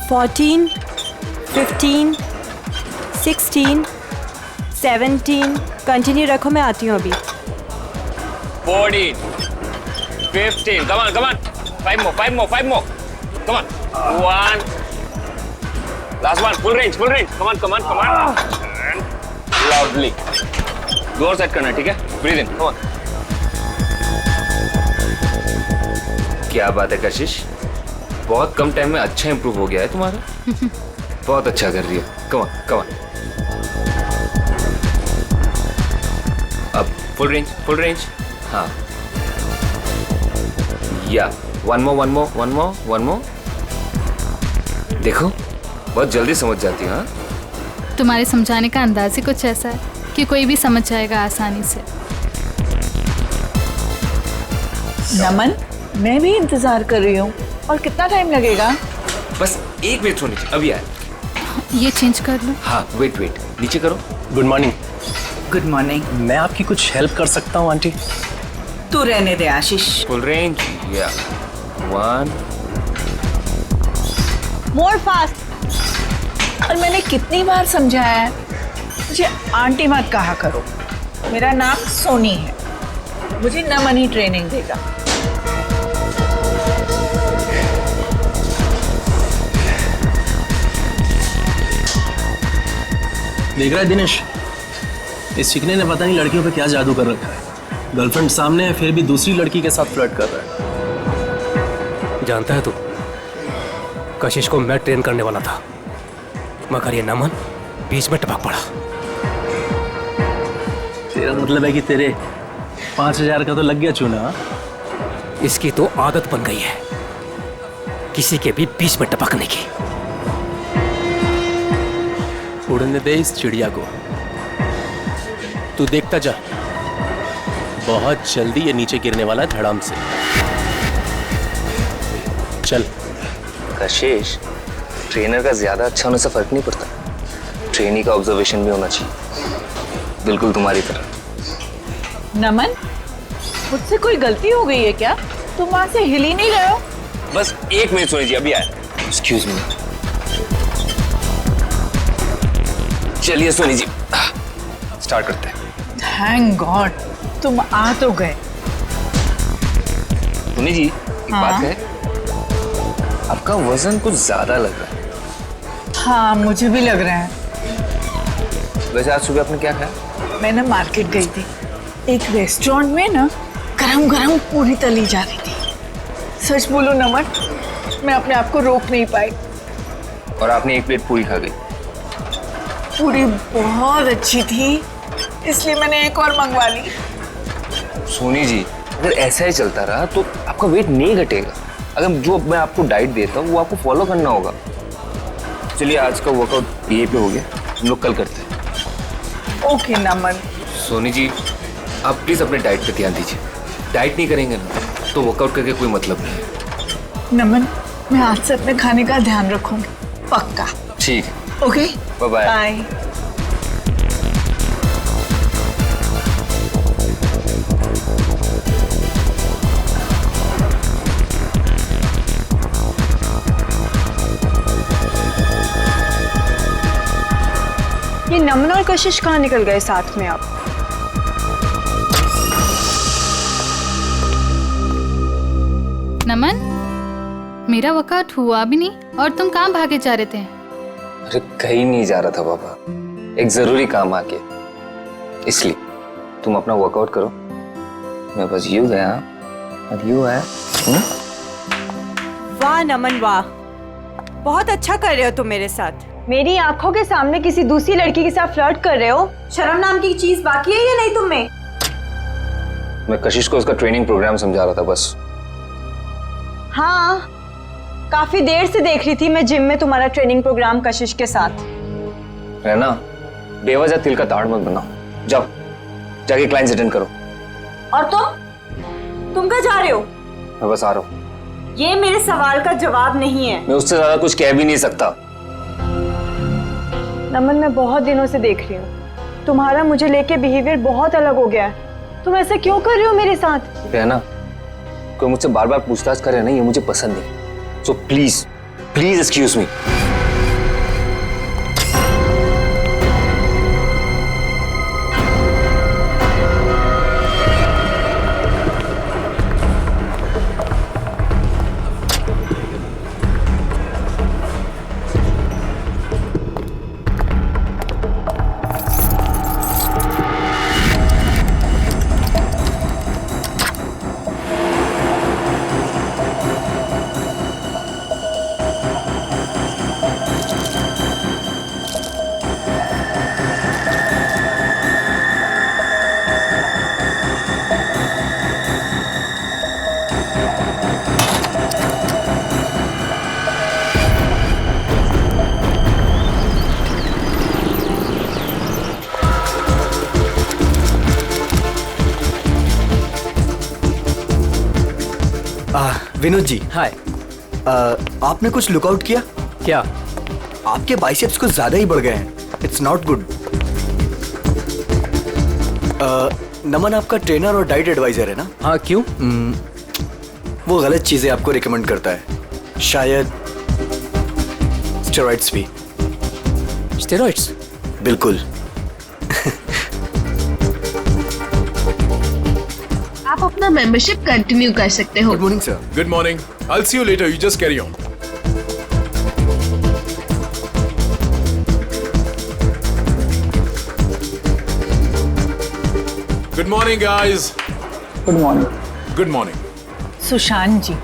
फोर्टीन, 15, 16, 17। कंटिन्यू रखो, मैं आती हूँ अभी। 14, 15, come on, 5 more, come on, 1, last one, full range, come on, and loudly, जोर सेट करना, ठीक है, breathe in, come on। क्या बात है कशिश, बहुत कम टाइम में अच्छा इंप्रूव हो गया है तुम्हारा। बहुत अच्छा कर रही हो, come on, अब full range, हाँ, या one more, देखो बहुत जल्दी समझ जाती है। हाँ, तुम्हारे समझाने का अंदाज ही कुछ ऐसा है कि कोई भी समझ जाएगा आसानी से। नमन, मैं भी इंतजार कर रही हूँ। और कितना टाइम लगेगा? बस 1 मिनट होनी चाहिए, अभी आए। ये चेंज कर लो। हाँ, वेट, नीचे करो। Good morning. Good morning. मैं आपकी कुछ हेल्प कर सकता हूँ आंटी? तू रहने दे आशीष। फुल रेंज, या 1 मोर फास्ट। और मैंने कितनी बार समझाया है, मुझे आंटी मत कहा करो। मेरा नाम सोनी है, मुझे नमन ही ट्रेनिंग देगा। देख रहा है दिनेश, इस चिकने ने पता नहीं लड़कियों पे क्या जादू कर रखा है। गर्लफ्रेंड सामने है, फिर भी दूसरी लड़की के साथ फ्लर्ट कर रहा है। जानता है तू, कशिश को मैं ट्रेन करने वाला था, मगर ये नमन बीच में टपक पड़ा। तेरा मतलब है कि तेरे 5000 का तो लग गया चूना? इसकी तो आदत बन गई है। किसी के भी बीच में टपकने की। उड़ने दे इस चिड़िया को, तू देखता जा, बहुत जल्दी ये नीचे गिरने वाला है धड़ाम से। चल। कशिश, ट्रेनर का ज्यादा अच्छा होने से फर्क नहीं पड़ता, ट्रेनी का ऑब्जर्वेशन भी होना चाहिए, बिल्कुल तुम्हारी तरह। नमन, मुझसे कोई गलती हो गई है क्या? तुम वहां से हिल ही नहीं रहे हो। बस 1 मिनट सोनी जी, अभी आया। Excuse me. चलिए सोनी जी, स्टार्ट करते हैं। थैंक गॉड, तुम आ तो गए। सोनी जी, एक बात है, आपका वजन कुछ ज्यादा लग रहा है। हाँ, मुझे भी लग रहा है। वैसे आज सुबह आपने क्या खाया? मैं ना मार्केट गई थी, एक रेस्टोरेंट में ना गरम गरम पूरी तली जा रही थी। सच बोलो नमन, मैं अपने आप को रोक नहीं पाई। और आपने 1 प्लेट पूरी खा गई। पूरी बहुत अच्छी थी, इसलिए मैंने एक और मंगवा ली। सोनी जी, अगर ऐसा ही चलता रहा तो आपका वेट नहीं घटेगा। अगर जो मैं आपको डाइट देता हूँ वो आपको फॉलो करना होगा। चलिए, आज का वर्कआउट यहीं पे हो गया, हम लोग कल करते हैं। ओके नमन। सोनी जी, आप प्लीज अपने डाइट पे ध्यान दीजिए। डाइट नहीं करेंगे ना तो वर्कआउट करके कोई मतलब नहीं है। नमन, मैं आज से अपने खाने का ध्यान रखूंगी, पक्का। ठीक है, ओके, बाय बाय। बाय। ये नमन और कशिश कहाँ निकल गए साथ में आप? नमन, मेरा वर्कआउट हुआ भी नहीं और तुम कहाँ भागे जा रहे थे? अरे कहीं नहीं जा रहा था पापा, एक जरूरी काम आ गया, इसलिए तुम अपना वर्कआउट करो, मैं बस यूं गया और यूं आया। वाह नमन वाह, बहुत अच्छा कर रहे हो तुम मेरे साथ। मेरी आंखों के सामने किसी दूसरी लड़की के साथ फ्लर्ट कर रहे हो। शर्म नाम की चीज बाकी है या नहीं तुम में? मैं कशिश को उसका ट्रेनिंग प्रोग्राम समझा रहा था बस। हाँ, काफी देर से देख रही थी मैं जिम में तुम्हारा ट्रेनिंग प्रोग्राम कशिश के साथ। रहना, बेवजह तिल का ताड़ मत बनाओ, जाओ जाके क्लाइंट्स अटेंड करो। और तुम कहाँ जा रहे हो? मैं बस आ रहा हूँ। ये मेरे सवाल का जवाब नहीं है। मैं उससे ज्यादा कुछ कह भी नहीं सकता। नमन, मैं बहुत दिनों से देख रही हूँ, तुम्हारा मुझे लेके बिहेवियर बहुत अलग हो गया है। तुम ऐसा क्यों कर रहे हो मेरे साथ? रहना, कोई मुझसे बार बार पूछताछ करे ना, ये मुझे पसंद नहीं। सो please please excuse me. Vinod ji, hi. आपने कुछ लुकआउट किया क्या? आपके बाइसेप्स कुछ ज्यादा ही बढ़ गए हैं। It's not good. नमन आपका ट्रेनर और डाइट एडवाइजर है ना? हाँ, क्यों? वो गलत चीजें आपको रिकमेंड करता है, शायद स्टेरॉइड्स भी। स्टेरॉइड्स? बिल्कुल। आप अपना मेंबरशिप कंटिन्यू कर सकते हो। Good morning sir. Good morning. I'll see you later. You just carry on. Good morning, guys. Good morning. Good morning. Sushant ji,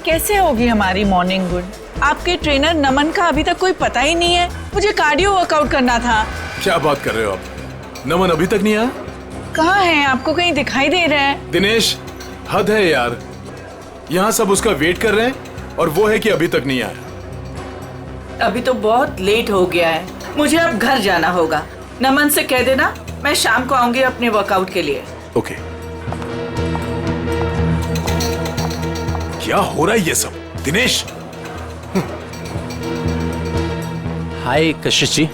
कैसे होगी हमारी मॉर्निंग गुड? आपके ट्रेनर नमन का अभी तक कोई पता ही नहीं है। मुझे कार्डियो वर्कआउट करना था। क्या बात कर रहे हो आप? नमन अभी तक नहीं आया? कहाँ है? आपको कहीं दिखाई दे रहा है? दिनेश, हद है यार। यहाँ सब उसका वेट कर रहे हैं और वो है कि अभी तक नहीं आया। अभी तो बहुत लेट हो गया है, मुझे अब घर जाना होगा। नमन से कह देना मैं शाम को आऊंगी अपने वर्कआउट के लिए। ओके। क्या हो रहा है ये सब? दिनेश! हाय कशिश जी,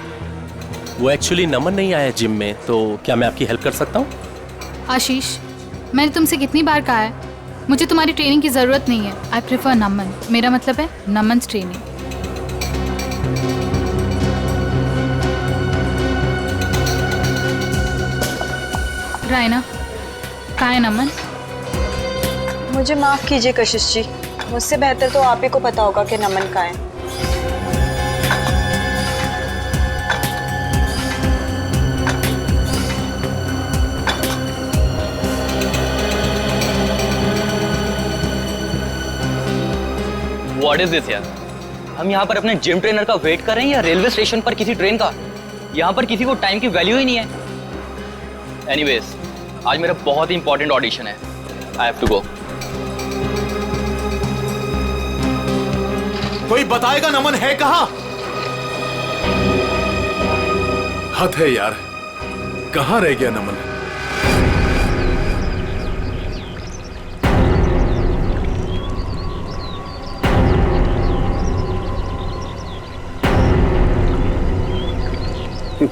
वो एक्चुअली नमन नहीं आया जिम में, तो क्या मैं आपकी हेल्प कर सकता हूँ? आशीष, मैंने तुमसे कितनी बार कहा है मुझे तुम्हारी ट्रेनिंग की जरूरत नहीं है। आई प्रेफर नमन। मेरा मतलब है नमन ट्रेनिंग। रायना, कहाँ है नमन? मुझे माफ कीजिए कशिश जी, मुझसे बेहतर तो आप ही को पता होगा कि नमन कहाँ है। What is this यार? हम यहाँ पर अपने जिम ट्रेनर का वेट कर रहे हैं या रेलवे स्टेशन पर किसी ट्रेन का? यहाँ पर किसी को टाइम की वैल्यू ही नहीं है। एनीवेज, आज मेरा बहुत ही इंपॉर्टेंट ऑडिशन है। I have to go. कोई बताएगा नमन है कहाँ? हद है यार, कहाँ रह गया नमन?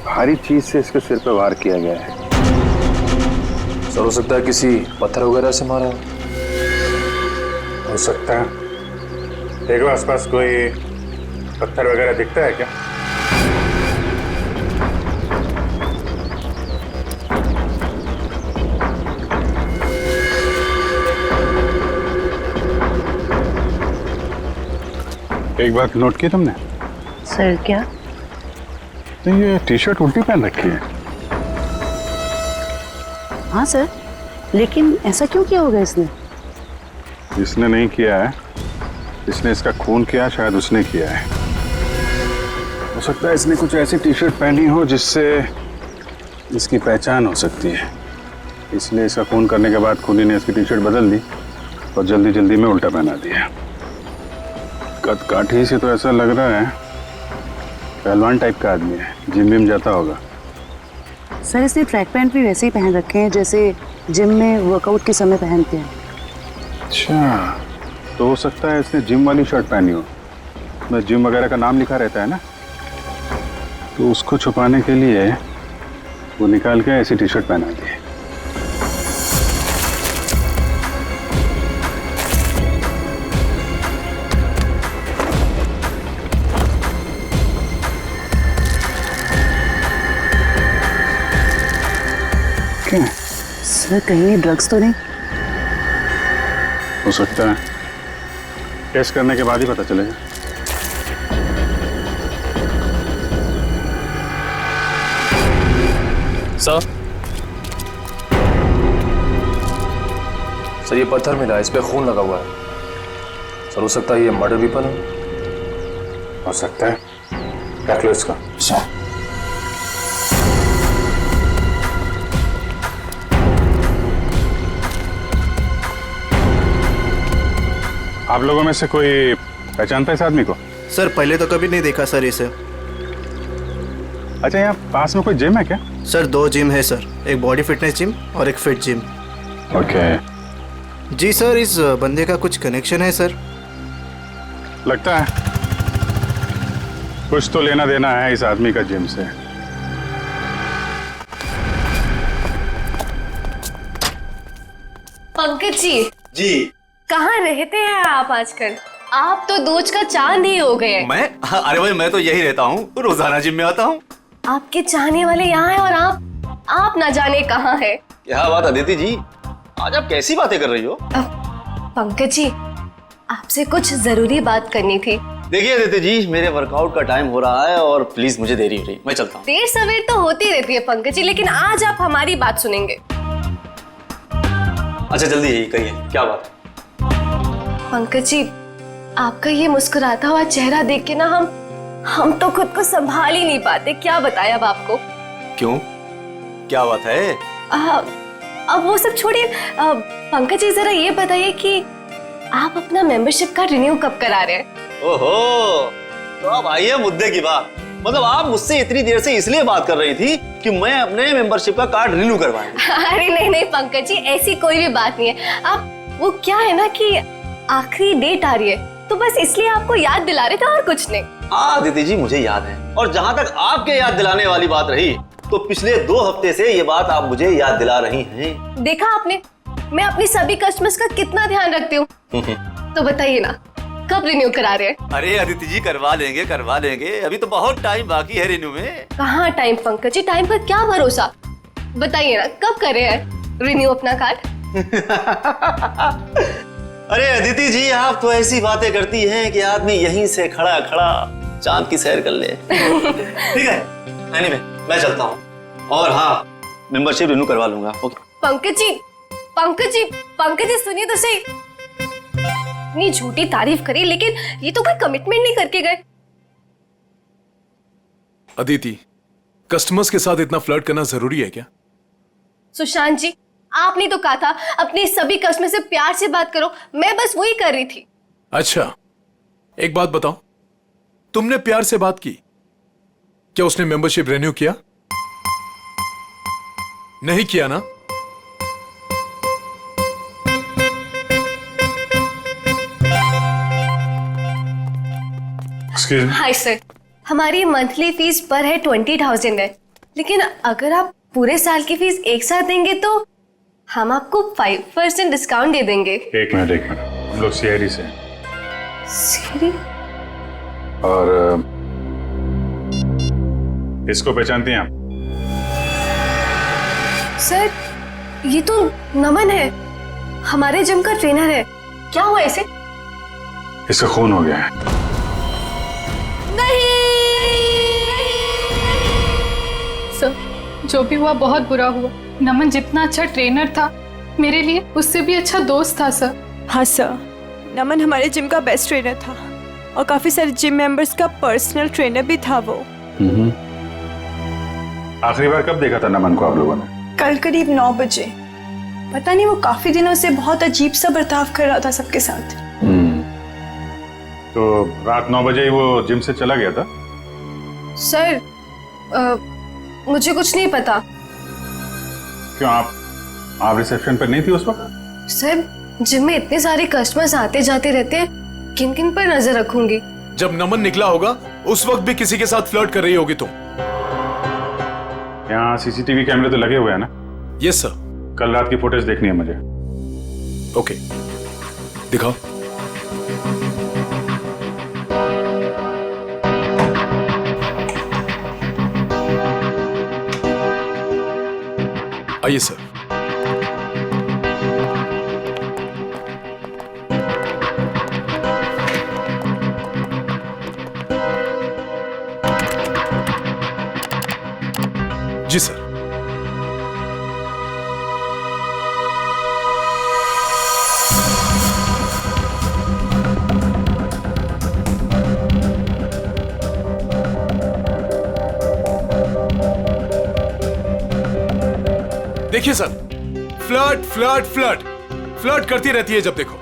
भारी चीज से इसके सिर पे वार किया गया है। सर, हो सकता है किसी पत्थर वगैरह से मारा हो सकता है। देखो आसपास कोई पत्थर वगैरह दिखता है क्या? एक बात नोट की तुमने? सर क्या? तो ये टी शर्ट उल्टी पहन रखी है। हाँ सर, लेकिन ऐसा क्यों किया होगा इसने? इसने नहीं किया है, इसने इसका खून किया, शायद उसने किया है। हो सकता है इसने कुछ ऐसी टी शर्ट पहनी हो जिससे इसकी पहचान हो सकती है, इसलिए इसका खून करने के बाद खूनी ने इसकी टी शर्ट बदल दी और जल्दी जल्दी में उल्टा पहना दिया। कद काठी से तो ऐसा लग रहा है पहलवान टाइप का आदमी है, जिम विम जाता होगा। सर, इसने ट्रैक पैंट भी वैसे ही पहन रखे हैं जैसे जिम में वर्कआउट के समय पहनते हैं। अच्छा, तो हो सकता है इसने जिम वाली शर्ट पहनी हो, मैं जिम वगैरह का नाम लिखा रहता है ना, तो उसको छुपाने के लिए वो निकाल के ऐसी टी शर्ट पहना दी। सर, कहीं ड्रग्स तो नहीं? हो सकता है, टेस्ट करने के बाद ही पता चलेगा। सर, ये पत्थर मिला, इस पे खून लगा हुआ है। सर, हो सकता है ये मर्डर वेपन हो सकता है। रख लो इसका। आप लोगों में से कोई पहचानता है इस आदमी को? सर, पहले तो कभी नहीं देखा सर इसे। अच्छा, यहाँ पास में कोई जिम है क्या? सर, 2 जिम है सर, एक बॉडी फिटनेस जिम और एक फिट जिम। ओके। जी सर, इस बंदे का कुछ कनेक्शन है सर? लगता है कुछ तो लेना देना है इस आदमी का जिम से। पंकज जी। जी। कहाँ रहते हैं आप आजकल? आप तो दूज का चांद ही हो गए। मैं? अरे भाई, मैं तो यही रहता हूँ, रोजाना जिम में आता हूँ। आपके चाहने वाले यहाँ हैं और आप ना जाने कहाँ है। क्या बात अदिति जी, आज आप कैसी बातें कर रही हो? पंकज जी, आपसे कुछ जरूरी बात करनी थी। देखिए अदिति जी, मेरे वर्कआउट का टाइम हो रहा है और प्लीज मुझे देरी हो रही, मैं चलता हूँ। देर सवेर तो होती रहती है पंकज जी, लेकिन आज आप हमारी बात सुनेंगे। अच्छा, जल्दी यही कहिए, क्या बात? पंकज जी, आपका ये मुस्कुराता हुआ चेहरा देख के ना हम तो खुद को संभाल ही नहीं पाते। क्या बताएं अब आपको। क्यों, क्या बात है? अब वो सब छोड़िए, पंकज जी जरा ये बताइए कि आप अपना मेंबरशिप कार्ड रिन्यू कब करा रहे हैं? ओहो, तो अब आई है मुद्दे की बात। मतलब आप मुझसे इतनी देर से इसलिए बात कर रही थी कि मैं अपने मेंबरशिप का कार्ड रिन्यू करवाऊं। अरे नहीं नहीं पंकज जी, ऐसी कोई भी बात नहीं है। आप वो क्या है ना कि आखिरी डेट आ रही है, तो बस इसलिए आपको याद दिला रहे थे और कुछ नहीं। हाँ दीदी जी, मुझे याद है। और जहाँ तक आपके याद दिलाने वाली बात रही, तो पिछले 2 हफ्ते से ये बात आप मुझे याद दिला रही हैं। देखा आपने, मैं अपनी सभी कस्टमर्स का कितना ध्यान रखती हूँ। तो बताइए ना, कब रिन्यू करा रहे हैं? अरे अदिति जी, करवा लेंगे। अभी तो बहुत टाइम बाकी है रिन्यू में। कहाँ टाइम पंकज जी, टाइम पर क्या भरोसा। बताइए ना, कब कर रहे हैं रिन्यू अपना कार्ड? अरे अदिति जी, आप तो ऐसी बातें करती हैं कि आदमी यहीं से खड़ा खड़ा चांद की सैर कर ले। ठीक है, एनीवे, मैं चलता हूँ। और हाँ, मेंबरशिप रिन्यू करवा लूंगा। ओके। पंकज जी सुनिए तो सही। इतनी झूठी तारीफ करी, लेकिन ये तो कोई कमिटमेंट नहीं करके गए। अदिति, कस्टमर्स के साथ इतना फ्लर्ट करना जरूरी है क्या? सुशांत जी, आपने तो कहा था अपने सभी कस्टमर से प्यार से बात करो, मैं बस वही कर रही थी। अच्छा, एक बात बताओ, तुमने प्यार से बात की, क्या उसने मेंबरशिप रिन्यू किया? नहीं किया ना? हाय सर, हमारी मंथली फीस पर है 20,000 है, लेकिन अगर आप पूरे साल की फीस एक साथ देंगे तो हम आपको 5% डिस्काउंट दे देंगे। एक मिनट, हम लोग सीआईडी से हैं। सीआईडी? और इसको पहचानती हैं आप? सर, ये तो नमन है, हमारे जिम का ट्रेनर है। क्या हुआ इसे? इसका खून हो गया है। सर, जो भी हुआ बहुत बुरा हुआ। नमन जितना अच्छा ट्रेनर था, मेरे लिए उससे भी अच्छा दोस्त था सर। हाँ सर, नमन हमारे जिम का बेस्ट ट्रेनर था और काफी सारे जिम मेंबर्स का पर्सनल ट्रेनर भी था वो। आखिरी बार कब देखा था नमन को आप लोगों ने? कल करीब 9 बजे। पता नहीं, वो काफी दिनों से बहुत अजीब सा बर्ताव कर रहा था सबके साथ। तो रात 9 बजे ही वो जिम से चला गया था? सर, मुझे कुछ नहीं पता। क्यों, आप रिसेप्शन पर नहीं थी उस वक्त? सर, जिम में इतने सारे कस्टमर्स आते जाते रहते हैं, किन किन पर नजर रखूंगी? जब नमन निकला होगा उस वक्त भी किसी के साथ फ्लर्ट कर रही होगी तुम। यहाँ सीसीटीवी कैमरे तो लगे हुए हैं ना? Yes sir. कल रात की फुटेज देखनी है मुझे। ओके, दिखाओ। आइए सर। जी सर। देखिए sir, flirt flirt flirt flirt करती रहती है जब देखो।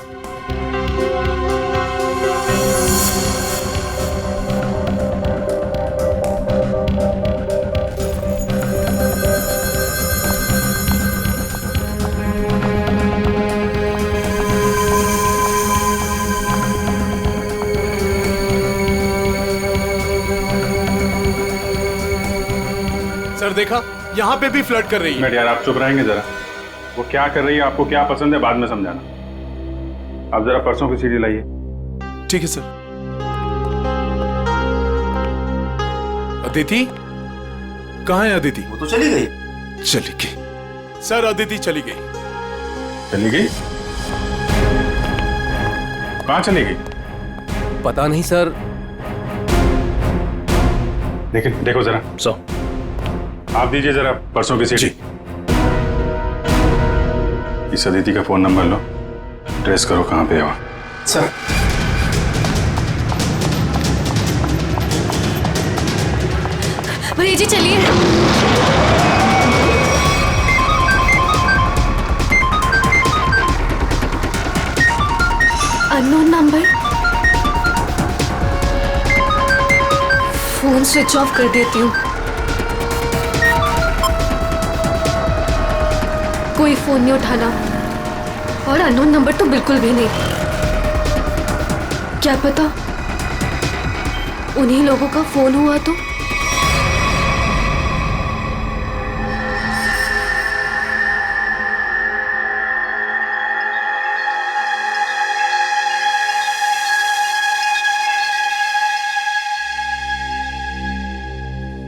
सर देखा, यहाँ पे भी फ्लर्ट कर रही है। यार आप चुप रहेंगे जरा? वो क्या कर रही है, आपको क्या पसंद है, बाद में समझाना। आप जरा पर्सों की सीढ़ी लाइए। ठीक है सर। अदिति कहाँ है? अदिति वो तो चली गई। चली गई सर, अदिति चली गई। चली गई? कहाँ चली गई? पता नहीं सर। लेकिन देखो जरा। आप दीजिए जरा पर्सों की सीढ़ी। इस अदिति का फोन नंबर लो, ट्रेस करो कहाँ पे है वो। सर, भैया जी चलिए। फोन स्विच ऑफ कर देती हूँ। कोई फोन नहीं उठाना और अननोन नंबर तो बिल्कुल भी नहीं। क्या पता उन्हीं लोगों का फोन हुआ तो।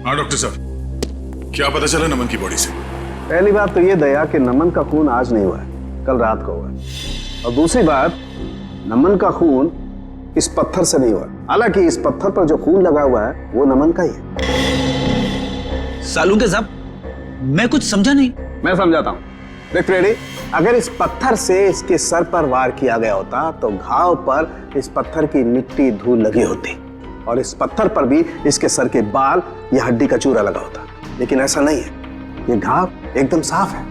हाँ डॉक्टर साहब, क्या पता चला नमन की बॉडी से? पहली बात तो ये दया कि नमन का खून आज नहीं हुआ है, कल रात को हुआ है। और दूसरी बात, नमन का खून इस पत्थर से नहीं हुआ। हालांकि इस पत्थर पर जो खून लगा हुआ है वो नमन का ही है। सालुंके साहब, मैं कुछ समझा नहीं। मैं समझाता हूँ। देख फ्रेडी, अगर इस पत्थर से इसके सर पर वार किया गया होता तो घाव पर इस पत्थर की मिट्टी धूल लगी होती और इस पत्थर पर भी इसके सर के बाल या हड्डी का चूरा लगा होता। लेकिन ऐसा नहीं है, ये घाव एकदम साफ है।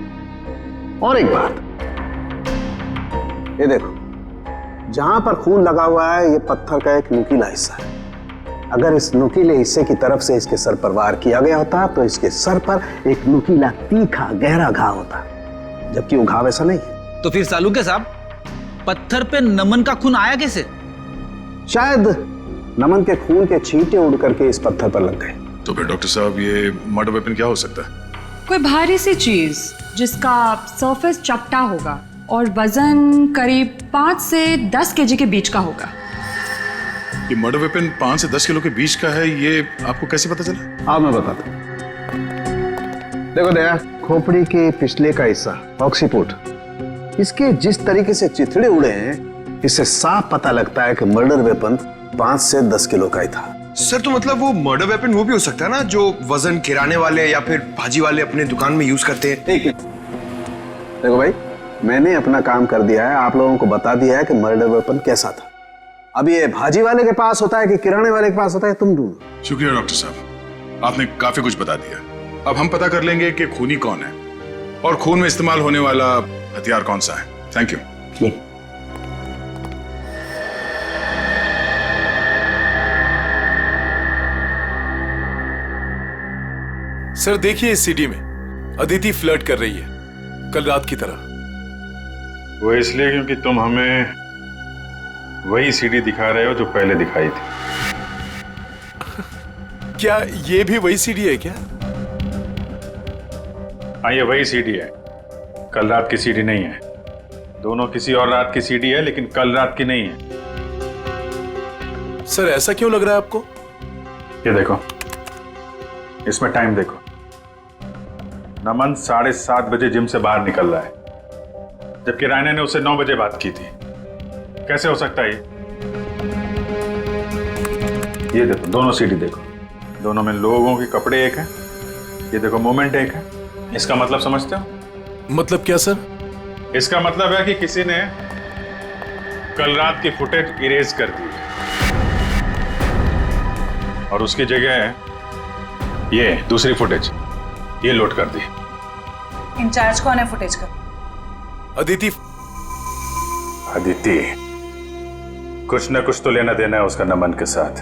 और एक बात, ये देखो, जहां पर खून लगा हुआ है ये पत्थर का एक नुकीला हिस्सा है। अगर इस नुकीले हिस्से की तरफ से इसके सर पर वार किया गया होता तो इसके सर पर एक नुकीला तीखा गहरा घाव होता, जबकि वो घाव ऐसा नहीं है। तो फिर सालुंके साहब, पत्थर पे नमन का खून आया कैसे? शायद नमन के खून के छींटे उड़ करके इस पत्थर पर लग गए। तो फिर डॉक्टर साहब, ये मर्डर वेपन क्या हो सकता है? कोई भारी सी चीज जिसका सरफेस चपटा होगा और वजन करीब 5 से 10 केजी के बीच का होगा। ये मर्डर वेपन 5 से 10 किलो के बीच का है, ये आपको कैसे पता चला? हाँ, मैं बताता हूँ। देखो दया, खोपड़ी के पिछले का हिस्सा ऑक्सीपुट, इसके जिस तरीके से चिथड़े उड़े हैं, इससे साफ पता लगता है कि मर्डर वेपन 5 से 10 किलो का ही था। सर, तो मतलब वो मर्डर वेपन वो भी हो सकता है ना, जो वजन किराने वाले या फिर भाजी वाले अपने दुकान में यूज करते हैं। ठीक है, देखो भाई, मैंने अपना काम कर दिया है, आप लोगों को बता दिया है कि मर्डर वेपन कैसा था। अब ये भाजी वाले के पास होता है कि किराने वाले के पास होता है, तुम ढूंढो। शुक्रिया डॉक्टर साहब, आपने काफी कुछ बता दिया। अब हम पता कर लेंगे कि खूनी कौन है और खून में इस्तेमाल होने वाला हथियार कौन सा है। Thank you. सर देखिए, इस सीडी में अदिति फ्लर्ट कर रही है, कल रात की तरह। वो इसलिए क्योंकि तुम हमें वही सीडी दिखा रहे हो जो पहले दिखाई थी। क्या ये भी वही सीडी है क्या? हाँ, ये वही सीडी है, कल रात की सीडी नहीं है। दोनों किसी और रात की सीडी है, लेकिन कल रात की नहीं है। सर ऐसा क्यों लग रहा है आपको? ये देखो, इसमें टाइम देखो। नमन 7:30 बजे जिम से बाहर निकल रहा है, जबकि रायना ने उससे 9 बजे बात की थी। कैसे हो सकता है ये देखो, दोनों सीडी देखो, दोनों में लोगों के कपड़े एक हैं। ये देखो, मोमेंट एक है। इसका मतलब समझते हो? मतलब क्या सर? इसका मतलब है कि किसी ने कल रात की फुटेज इरेज कर दी और उसकी जगह ये दूसरी फुटेज ये लोड कर दी। इंचार्ज कौन है फुटेज का? अदिति। अदिति, कुछ न कुछ तो लेना देना है उसका नमन के साथ।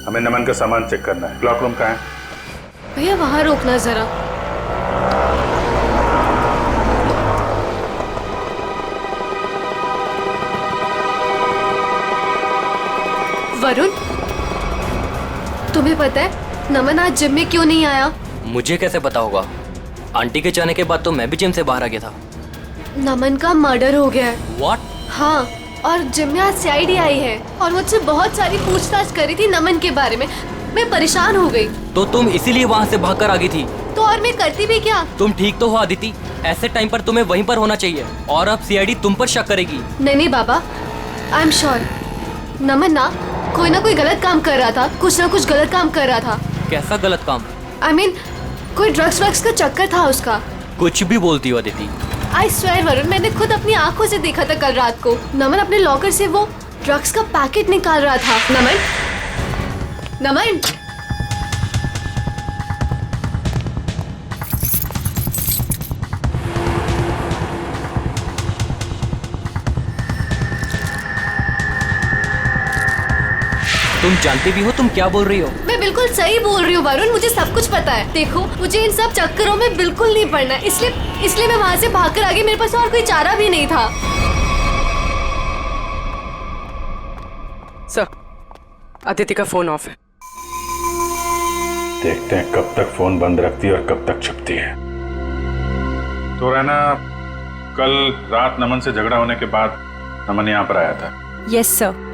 हमें नमन का सामान चेक करना है। क्लॉक रूम कहाँ है? भैया वहां रोकना जरा। वरुण, तुम्हें पता है नमन आज जिम में क्यों नहीं आया? मुझे कैसे पता होगा? आंटी के जाने के बाद तो मैं भी जिम से बाहर आ गया था। नमन का मर्डर हो गया है। What? हाँ, और जिम में आज सीआईडी आई है और मुझसे बहुत सारी पूछताछ करी थी नमन के बारे में। मैं परेशान हो गई। तो तुम इसीलिए वहाँ से भागकर आ गई थी? तो और मैं करती भी क्या? तुम ठीक तो हो अदिति, ऐसे टाइम पर तुम्हें वहीं पर होना चाहिए और अब सीआईडी तुम पर शक करेगी। नहीं बाबा, आई एम श्योर नमन ना कोई गलत काम कर रहा था, कुछ ना कुछ गलत काम कर रहा था। कैसा गलत काम? I mean, कोई ड्रग्स वग्स का चक्कर था उसका। कुछ भी बोलती हो अदिति। आई स्वेयर वरुण, मैंने खुद अपनी आंखों से देखा था कल रात को। नमन अपने लॉकर से वो ड्रग्स का पैकेट निकाल रहा था। नमन तुम जानती भी हो तुम क्या बोल रही हो? मैं बिल्कुल सही बोल रही हूँ वरुण, मुझे सब कुछ पता है। देखो मुझे इन सब चक्करों में बिल्कुल नहीं पड़ना, इसलिए मैं वहाँ से भागकर आ गई। मेरे पास और कोई चारा भी नहीं था। सर, अदिति का फोन ऑफ है। देखते हैं कब तक फोन बंद रखती है और कब तक छुपती है। तो रहना, कल रात नमन से झगड़ा होने के बाद नमन यहाँ पर आया था। Yes sir.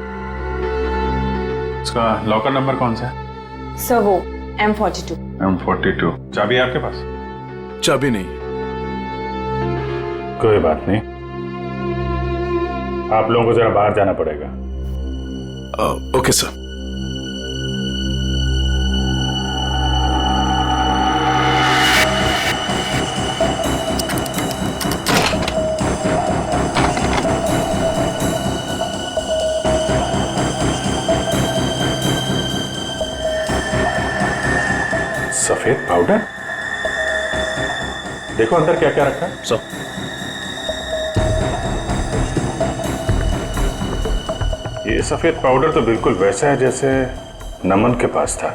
उसका लॉकर नंबर कौन सा है? सर वो M42। M42। चाबी है आपके पास? चाबी नहीं। कोई बात नहीं, आप लोगों को जरा बाहर जाना पड़ेगा। Okay sir. सफेद पाउडर? देखो अंदर क्या क्या रखा है। सर, ये सफेद पाउडर तो बिल्कुल वैसा है जैसे नमन के पास था।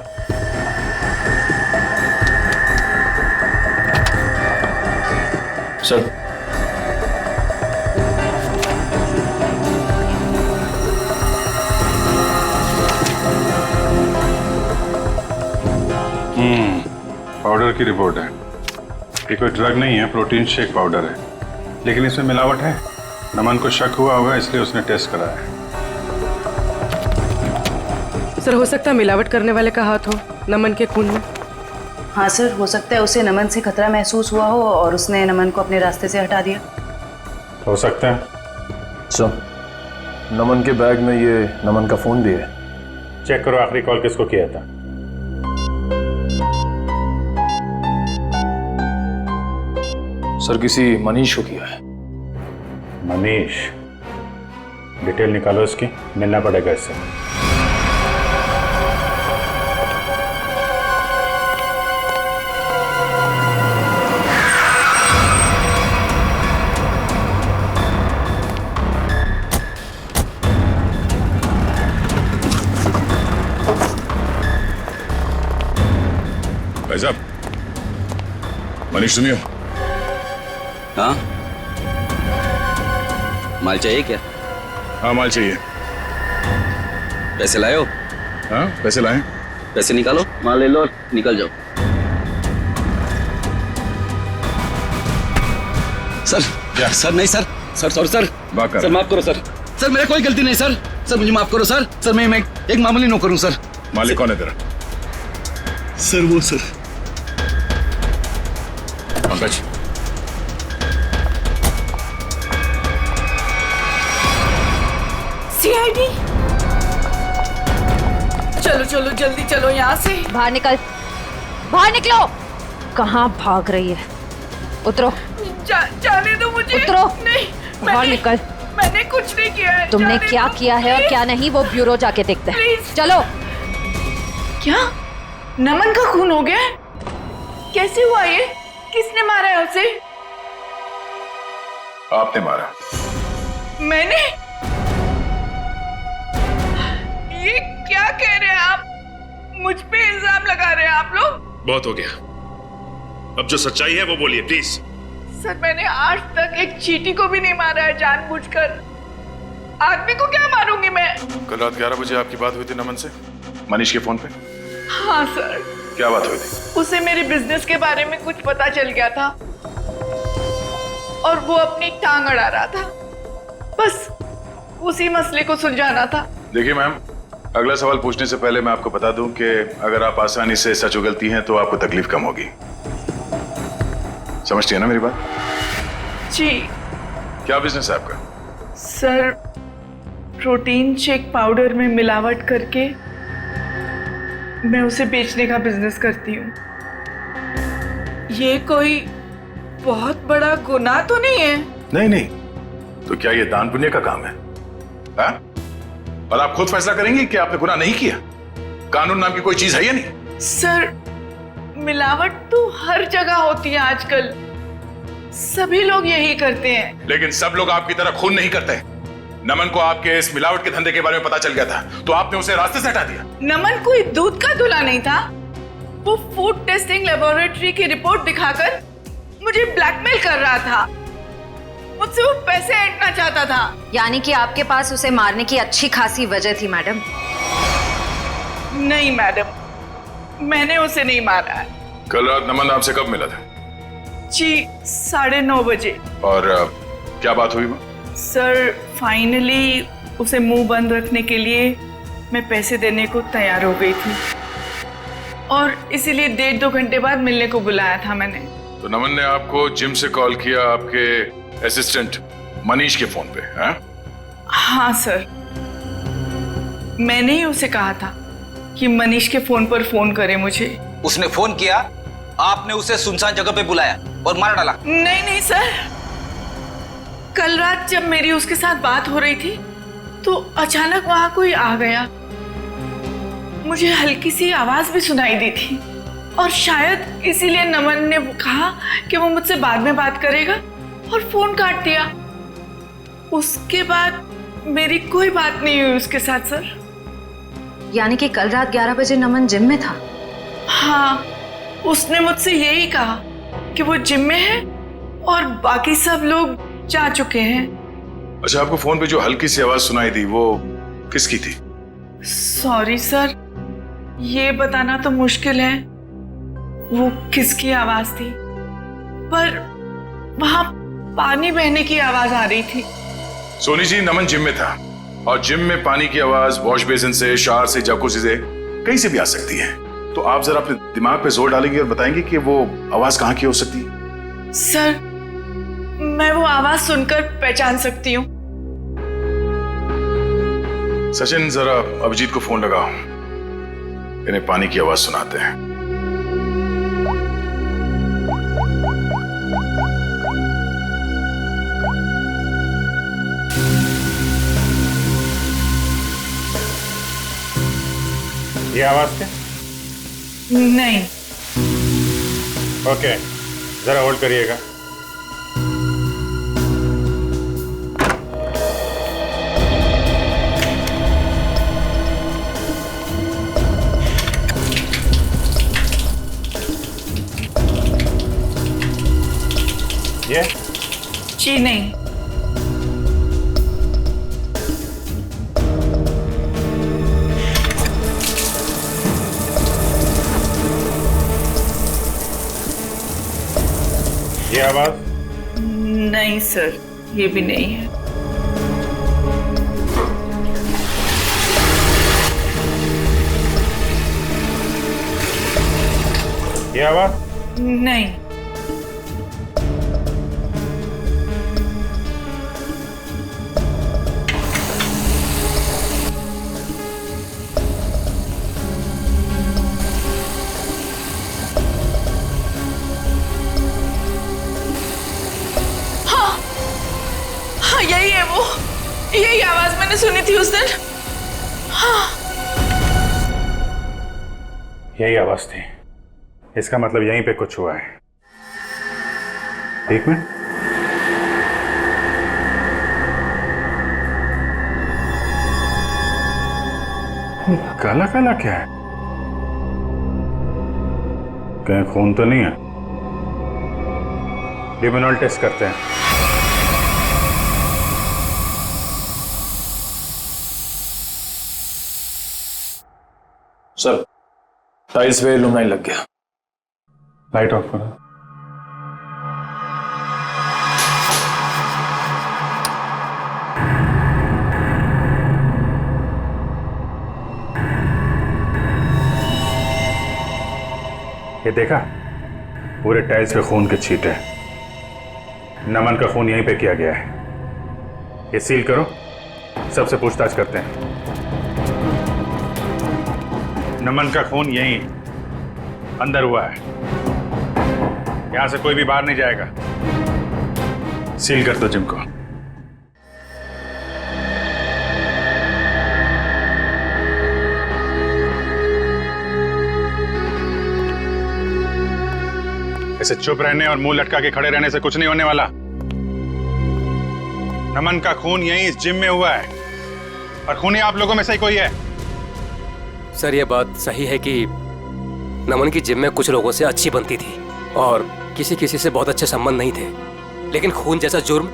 सर, पाउडर की रिपोर्ट है। ये कोई ड्रग नहीं है, प्रोटीन शेक पाउडर है, लेकिन इसमें मिलावट है। नमन को शक हुआ होगा इसलिए उसने टेस्ट कराया है। सर, हो सकता है मिलावट करने वाले का हाथ हो नमन के खून में। हाँ सर, हो सकता है उसे नमन से खतरा महसूस हुआ हो और उसने नमन को अपने रास्ते से हटा दिया। हो सकता है। सर, नमन के बैग में ये नमन का फोन भी है। चेक करो आखिरी कॉल किसको किया था। सर, किसी मनीष को किया है। मनीष? डिटेल निकालो इसकी, मिलना पड़ेगा इससे। भाई साहब, मनीष सुनियो। हाँ, माल चाहिए क्या? हाँ, माल चाहिए। पैसे लाए हो? हाँ, पैसे लाए। पैसे निकालो, माल ले लो और निकल जाओ। सर नहीं सर, सॉरी सर, सर माफ करो सर, मेरा कोई गलती नहीं सर, मुझे माफ करो सर, मैं एक मामूली नौकर हूँ सर। मालिक कौन है तेरा? सर वो सर पंकज। CID, चलो जल्दी चलो यहाँ से। बाहर निकलो। कहाँ भाग रही है? उतरो। जाने दो मुझे। उतरो। नहीं, बाहर निकल। मैंने कुछ नहीं किया है। तुमने क्या किया है और क्या नहीं वो ब्यूरो जाके देखते हैं। चलो। क्या नमन का खून हो गया? कैसे हुआ ये? किसने मारा है उसे? आपने मारा। मैंने? ये क्या कह रहे हैं आप? मुझ पे इल्जाम लगा रहे हैं आप लोग? बहुत हो गया, अब जो सच्चाई है वो बोलिए प्लीज। सर, मैंने आज तक एक चींटी को भी नहीं मारा है जानबूझकर। आदमी को क्या मारूंगी मैं? कल रात 11 बजे आपकी बात हुई थी नमन से, मनीष के फोन पे। हाँ सर। क्या बात हुई थी? उसे मेरे बिजनेस के बारे में कुछ पता चल गया था और वो अपनी टांग अड़ा रहा था। बस उसी मसले को सुलझाना था। देखिए मैम, अगला सवाल पूछने से पहले मैं आपको बता दूं कि अगर आप आसानी से सच उगलती हैं तो आपको तकलीफ कम होगी। समझती है ना मेरी बात? जी। क्या बिजनेस है आपका? सर, प्रोटीन शेक पाउडर में मिलावट करके मैं उसे बेचने का बिजनेस करती हूँ। ये कोई बहुत बड़ा गुनाह तो नहीं है? नहीं, तो क्या ये दान पुण्य का काम है? हाँ? और आप खुद फैसला करेंगे कि आपने गुनाह नहीं किया? कानून नाम की कोई चीज है या नहीं? सर, मिलावट तो हर जगह होती है आजकल, सभी लोग यही करते हैं। लेकिन सब लोग आपकी तरह खून नहीं करते। नमन को आपके इस मिलावट के धंधे के बारे में पता चल गया था तो आपने उसे रास्ते से हटा दिया। नमन कोई दूध का दूल्हा नहीं था। वो फूड टेस्टिंग लेबोरेटरी की रिपोर्ट दिखाकर मुझे ब्लैकमेल कर रहा था। मुझसे वो पैसे ऐंठना चाहता था। यानी कि आपके पास उसे मारने की अच्छी खासी वजह थी मैडम। नहीं मैडम, मैंने उसे नहीं मारा है। कल रात नमन आपसे कब मिला था? जी 9:30 बजे। और क्या बात हुई? सर फाइनली उसे मुंह बंद रखने के लिए मैं पैसे देने को तैयार हो गई थी और इसीलिए 1.5-2 घंटे बाद मिलने को बुलाया था मैंने। तो नमन ने आपको जिम से कॉल किया आपके असिस्टेंट मनीष के फोन पे? हैं? हाँ सर, मैंने ही उसे कहा था कि मनीष के फोन पर फोन करे मुझे। उसने फोन किया, आपने उसे सुनसान जगह पे बुलाया और मार डाला? नहीं सर, कल रात जब मेरी उसके साथ बात हो रही थी तो अचानक वहां कोई आ गया। मुझे हल्की सी आवाज भी सुनाई दी थी और शायद इसीलिए नमन ने कहा कि वो मुझसे बाद में बात करेगा और फोन काट दिया। उसके बाद मेरी कोई बात नहीं हुई उसके साथ सर। यानी कि कल रात 11 बजे नमन जिम में था? हाँ, उसने मुझसे यही कहा कि वो जिम में है और बाकी सब लोग जा चुके हैं। अच्छा, आपको फोन पे जो हल्की सी आवाज सुनाई दी वो किसकी थी? सॉरी सर, ये बताना तो मुश्किल है वो किसकी आवाज थी, पर वहां पानी बहने की आवाज आ रही थी। सोनी जी, नमन जिम में था और जिम में पानी की आवाज वॉश बेसिन से, शावर से, जकूज़ी से कहीं से भी आ सकती है। तो आप जरा अपने दिमाग पे जोर डालेंगे और बताएंगे कि वो आवाज कहाँ की हो सकती है? सर, मैं वो आवाज सुनकर पहचान सकती हूँ। सचिन, जरा अभिजीत को फोन लगाओ, इन्हें पानी की आवाज सुनाते हैं। ये आवाज क्या? नहीं। ओके, जरा होल्ड करिएगा। ये? जी नहीं। ये आवाज? नहीं सर, ये भी नहीं है। ये आवाज? नहीं। यही है वो, यही आवाज मैंने सुनी थी उस दिन। हाँ। यही आवाज थी, इसका मतलब यहीं पे कुछ हुआ है। एक मिनट, काला काला क्या है? कहीं खून तो नहीं है? लिमिनॉल टेस्ट करते हैं। सर, टाइल्स पे लुमनाइन लग गया। लाइट ऑफ करो। ये देखा, पूरे टाइल्स पे खून के छींटे। नमन का खून यहीं पे किया गया है। ये सील करो, सबसे पूछताछ करते हैं। नमन का खून यहीं अंदर हुआ है, यहां से कोई भी बाहर नहीं जाएगा। सील कर दो जिम को। ऐसे चुप रहने और मुंह लटका के खड़े रहने से कुछ नहीं होने वाला। नमन का खून यहीं इस जिम में हुआ है और खूनी आप लोगों में से ही कोई है। सर ये बात सही है कि नमन की जिम में कुछ लोगों से अच्छी बनती थी और किसी किसी से बहुत अच्छे संबंध नहीं थे, लेकिन खून जैसा जुर्म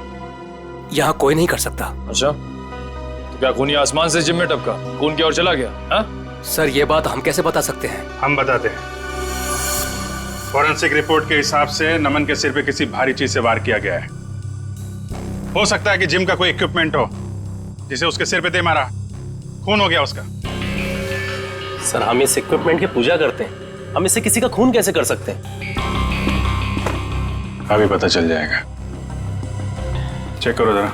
यहाँ कोई नहीं कर सकता। अच्छा, तो क्या खूनी आसमान से जिम में टपका, खून की ओर चला गया? हा? सर ये बात हम कैसे बता सकते हैं? हम बताते हैं। फॉरेंसिक रिपोर्ट के हिसाब से नमन के सिर पे किसी भारी चीज से वार किया गया है। हो सकता है कि जिम का कोई इक्विपमेंट हो जिसे उसके सिर पे दे मारा, खून हो गया उसका। सर हम इस इक्विपमेंट की पूजा करते हैं, हम इससे किसी का खून कैसे कर सकते हैं? अभी पता चल जाएगा। चेक करो जरा।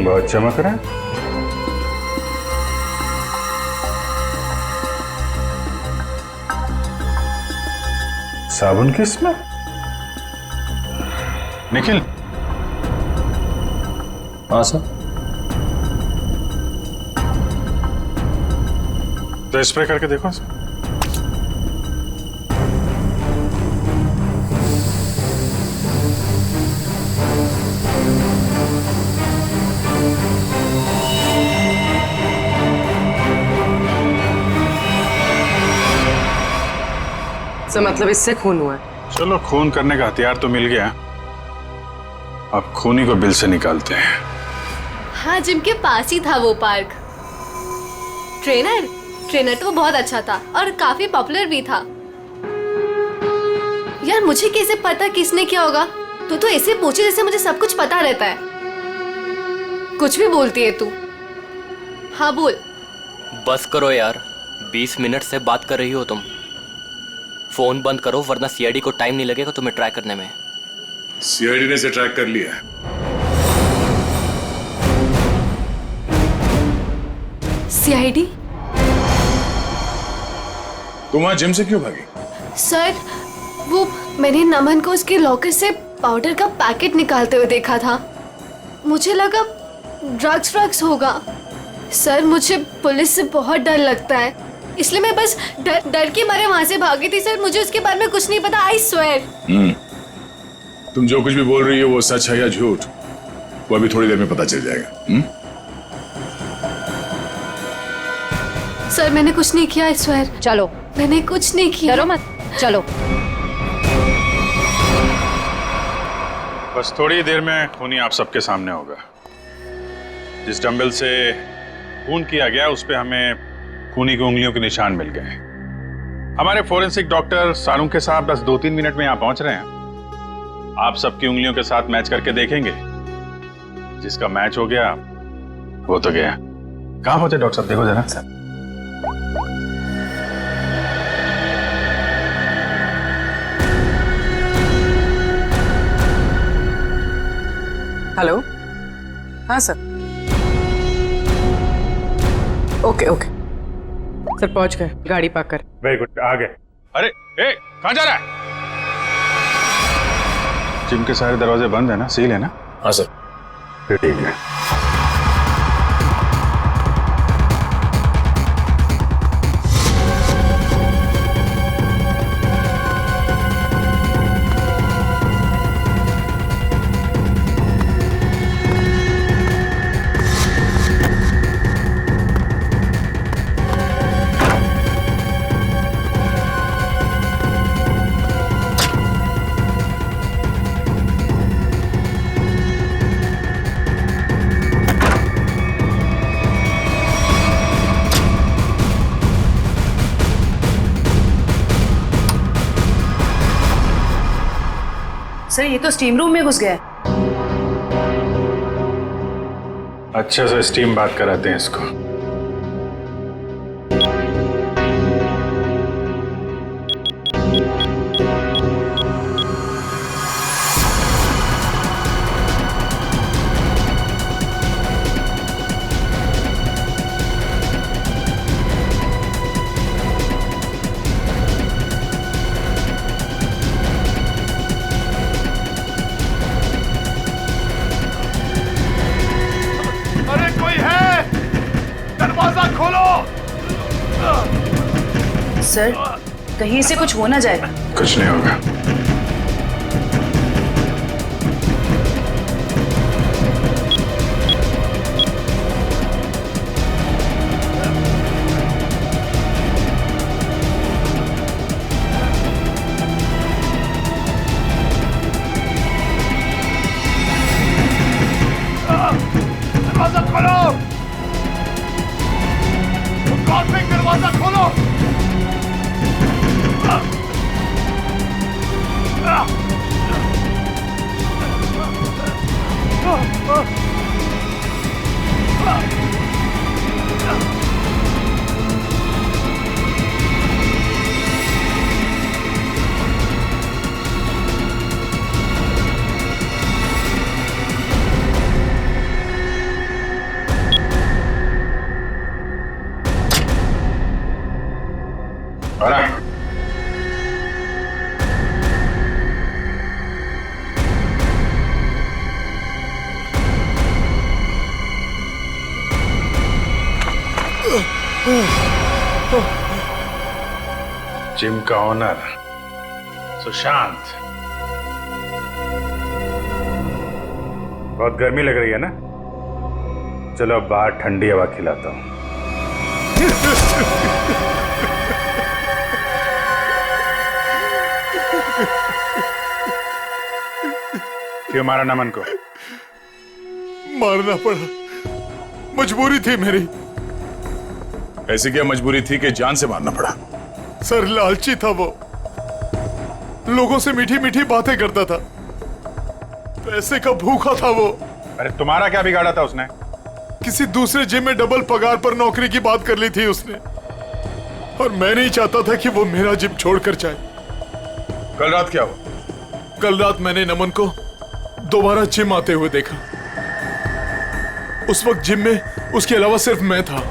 बहुत चमक रहा है। साबुन किस में? निखिल। हाँ सर। तो स्प्रे करके देखो सर। मतलब इससे खून हुआ है। चलो खून करने का हथियार तो मिल गया, अब खूनी को बिल से निकालते हैं। हाँ जिम के पास ही था वो पार्क। ट्रेनर तो बहुत अच्छा था और काफी पॉपुलर भी था। यार मुझे कैसे पता किसने क्या होगा? तू तो ऐसे पूछे जैसे मुझे सब कुछ पता रहता है। कुछ भी बोलती है तू। हाँ बोल। बस करो यार, 20 मिनट से बात कर रही हो तुम। फोन बंद करो वरना सीआईडी को टाइम नहीं लगेगा तुम्हें ट्रैक करने में। सीआईडी ने इसे ट्रैक कर लिया है। सीआईडी? तुम वहां जिम से क्यों भागी? सर वो मैंने नमन को उसके लॉकर से पाउडर का पैकेट निकालते हुए देखा था। मुझे लगा ड्रग्स होगा। सर मुझे पुलिस से बहुत डर लगता है, इसलिए मैं बस डर के मारे वहां से भागी थी। सर मुझे उसके बारे में कुछ नहीं पता, आई स्वेयर। तुम जो कुछ भी बोल रही हो वो सच है या झूठ, वो अभी थोड़ी देर में पता चल जाएगा। सर मैंने कुछ नहीं किया, आई स्वेयर। चलो। मैंने कुछ नहीं किया। डरो मत, चलो। बस थोड़ी देर में खूनी आप सबके सामने होगा। जिस डंबल से खून किया गया उस पे हमें खूनी की उंगलियों के निशान मिल गए। हमारे फोरेंसिक डॉक्टर सारुंग के साथ बस 2-3 मिनट में यहाँ पहुंच रहे हैं। आप सबकी उंगलियों के साथ मैच करके देखेंगे, जिसका मैच हो गया वो तो गया। कहाँ पहुंचे डॉक्टर साहब? देखो जरा। हेलो। हाँ सर। ओके सर पहुंच गए, गाड़ी पार्क कर। वेरी गुड, आ गए। अरे कहाँ जा रहा है? जिम के सारे दरवाजे बंद है ना, सील है ना? हाँ सर। फिर ठीक है। सर ये तो स्टीम रूम में घुस गया है। अच्छे से स्टीम बात कराते हैं इसको। अरे कोई है? दरवाजा खोलो। सर, कहीं से कुछ हो ना जाए। कुछ नहीं होगा। दरवाजा खोलो। गॉड में दरवाजा खोलो। जिम का ओनर सुशांत। बहुत गर्मी लग रही है ना? चलो अब बाहर ठंडी हवा खिलाता हूं। क्यों मारा नमन को? मारना पड़ा, मजबूरी थी मेरी। ऐसी क्या मजबूरी थी कि जान से मारना पड़ा? सर, लालची था वो, लोगों से मीठी मीठी बातें करता था, पैसे का भूखा था वो। अरे तुम्हारा क्या बिगाड़ा था उसने? किसी दूसरे जिम में डबल पगार पर नौकरी की बात कर ली थी उसने, और मैं नहीं चाहता था कि वो मेरा जिम छोड़कर जाए। कल रात क्या हुआ? कल रात मैंने नमन को दोबारा जिम आते हुए देखा। उस वक्त जिम में उसके अलावा सिर्फ मैं था।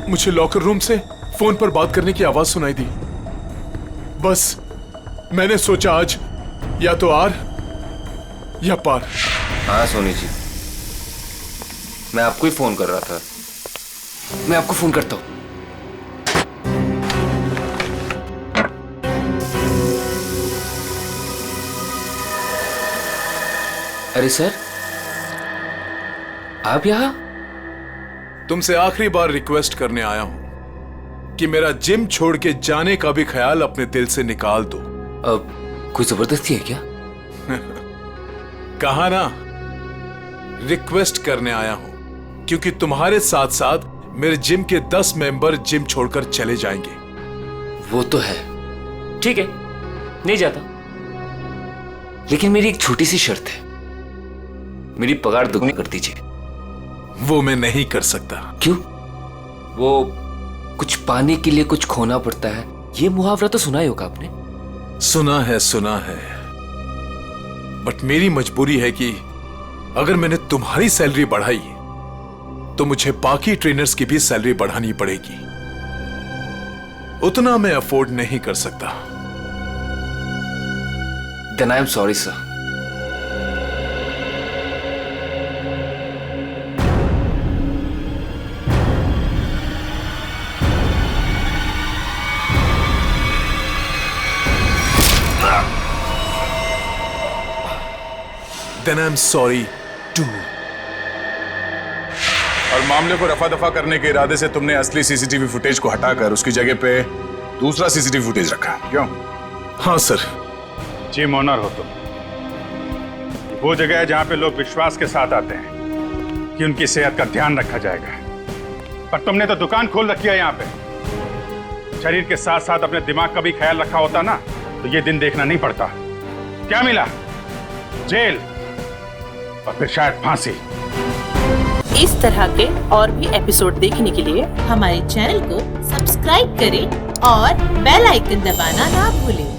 मुझे लॉकर रूम से फोन पर बात करने की आवाज सुनाई दी। बस मैंने सोचा आज या तो आर या पार। हाँ सोनी जी, मैं आपको ही फोन कर रहा था। मैं आपको फोन करता हूं। अरे सर, आप यहां? तुमसे आखिरी बार रिक्वेस्ट करने आया हूं कि मेरा जिम छोड़ के जाने का भी ख्याल अपने दिल से निकाल दो। अब कोई जबरदस्ती है क्या? कहा ना, रिक्वेस्ट करने आया हूं क्योंकि तुम्हारे साथ साथ मेरे जिम के 10 मेंबर जिम छोड़कर चले जाएंगे। वो तो है, ठीक है, नहीं जाता, लेकिन मेरी एक छोटी सी शर्त है। मेरी पगार दुगनी कर दीजिए। वो मैं नहीं कर सकता। क्यों? वो कुछ पाने के लिए कुछ खोना पड़ता है, ये मुहावरा तो सुना ही होगा आपने। सुना है, बट मेरी मजबूरी है कि अगर मैंने तुम्हारी सैलरी बढ़ाई तो मुझे बाकी ट्रेनर्स की भी सैलरी बढ़ानी पड़ेगी। उतना मैं अफोर्ड नहीं कर सकता। Then I am sorry, sir. Then I'm sorry too. और मामले को रफा दफा करने के इरादे से तुमने असली सीसीटीवी फुटेज को हटाकर उसकी जगह पे दूसरा सीसीटीवी फुटेज रखा, क्यों? हाँ सर। जिम ओनर हो तुम। वो जगह है जहां पे लोग विश्वास के साथ आते हैं कि उनकी सेहत का ध्यान रखा जाएगा, पर तुमने तो दुकान खोल रखी है यहाँ पे। शरीर के साथ साथ अपने दिमाग का भी ख्याल रखा होता ना तो ये दिन देखना नहीं पड़ता। क्या मिला? जेल और फिर शायद फांसी। इस तरह के और भी एपिसोड देखने के लिए हमारे चैनल को सब्सक्राइब करें और बेल आइकन दबाना ना भूलें।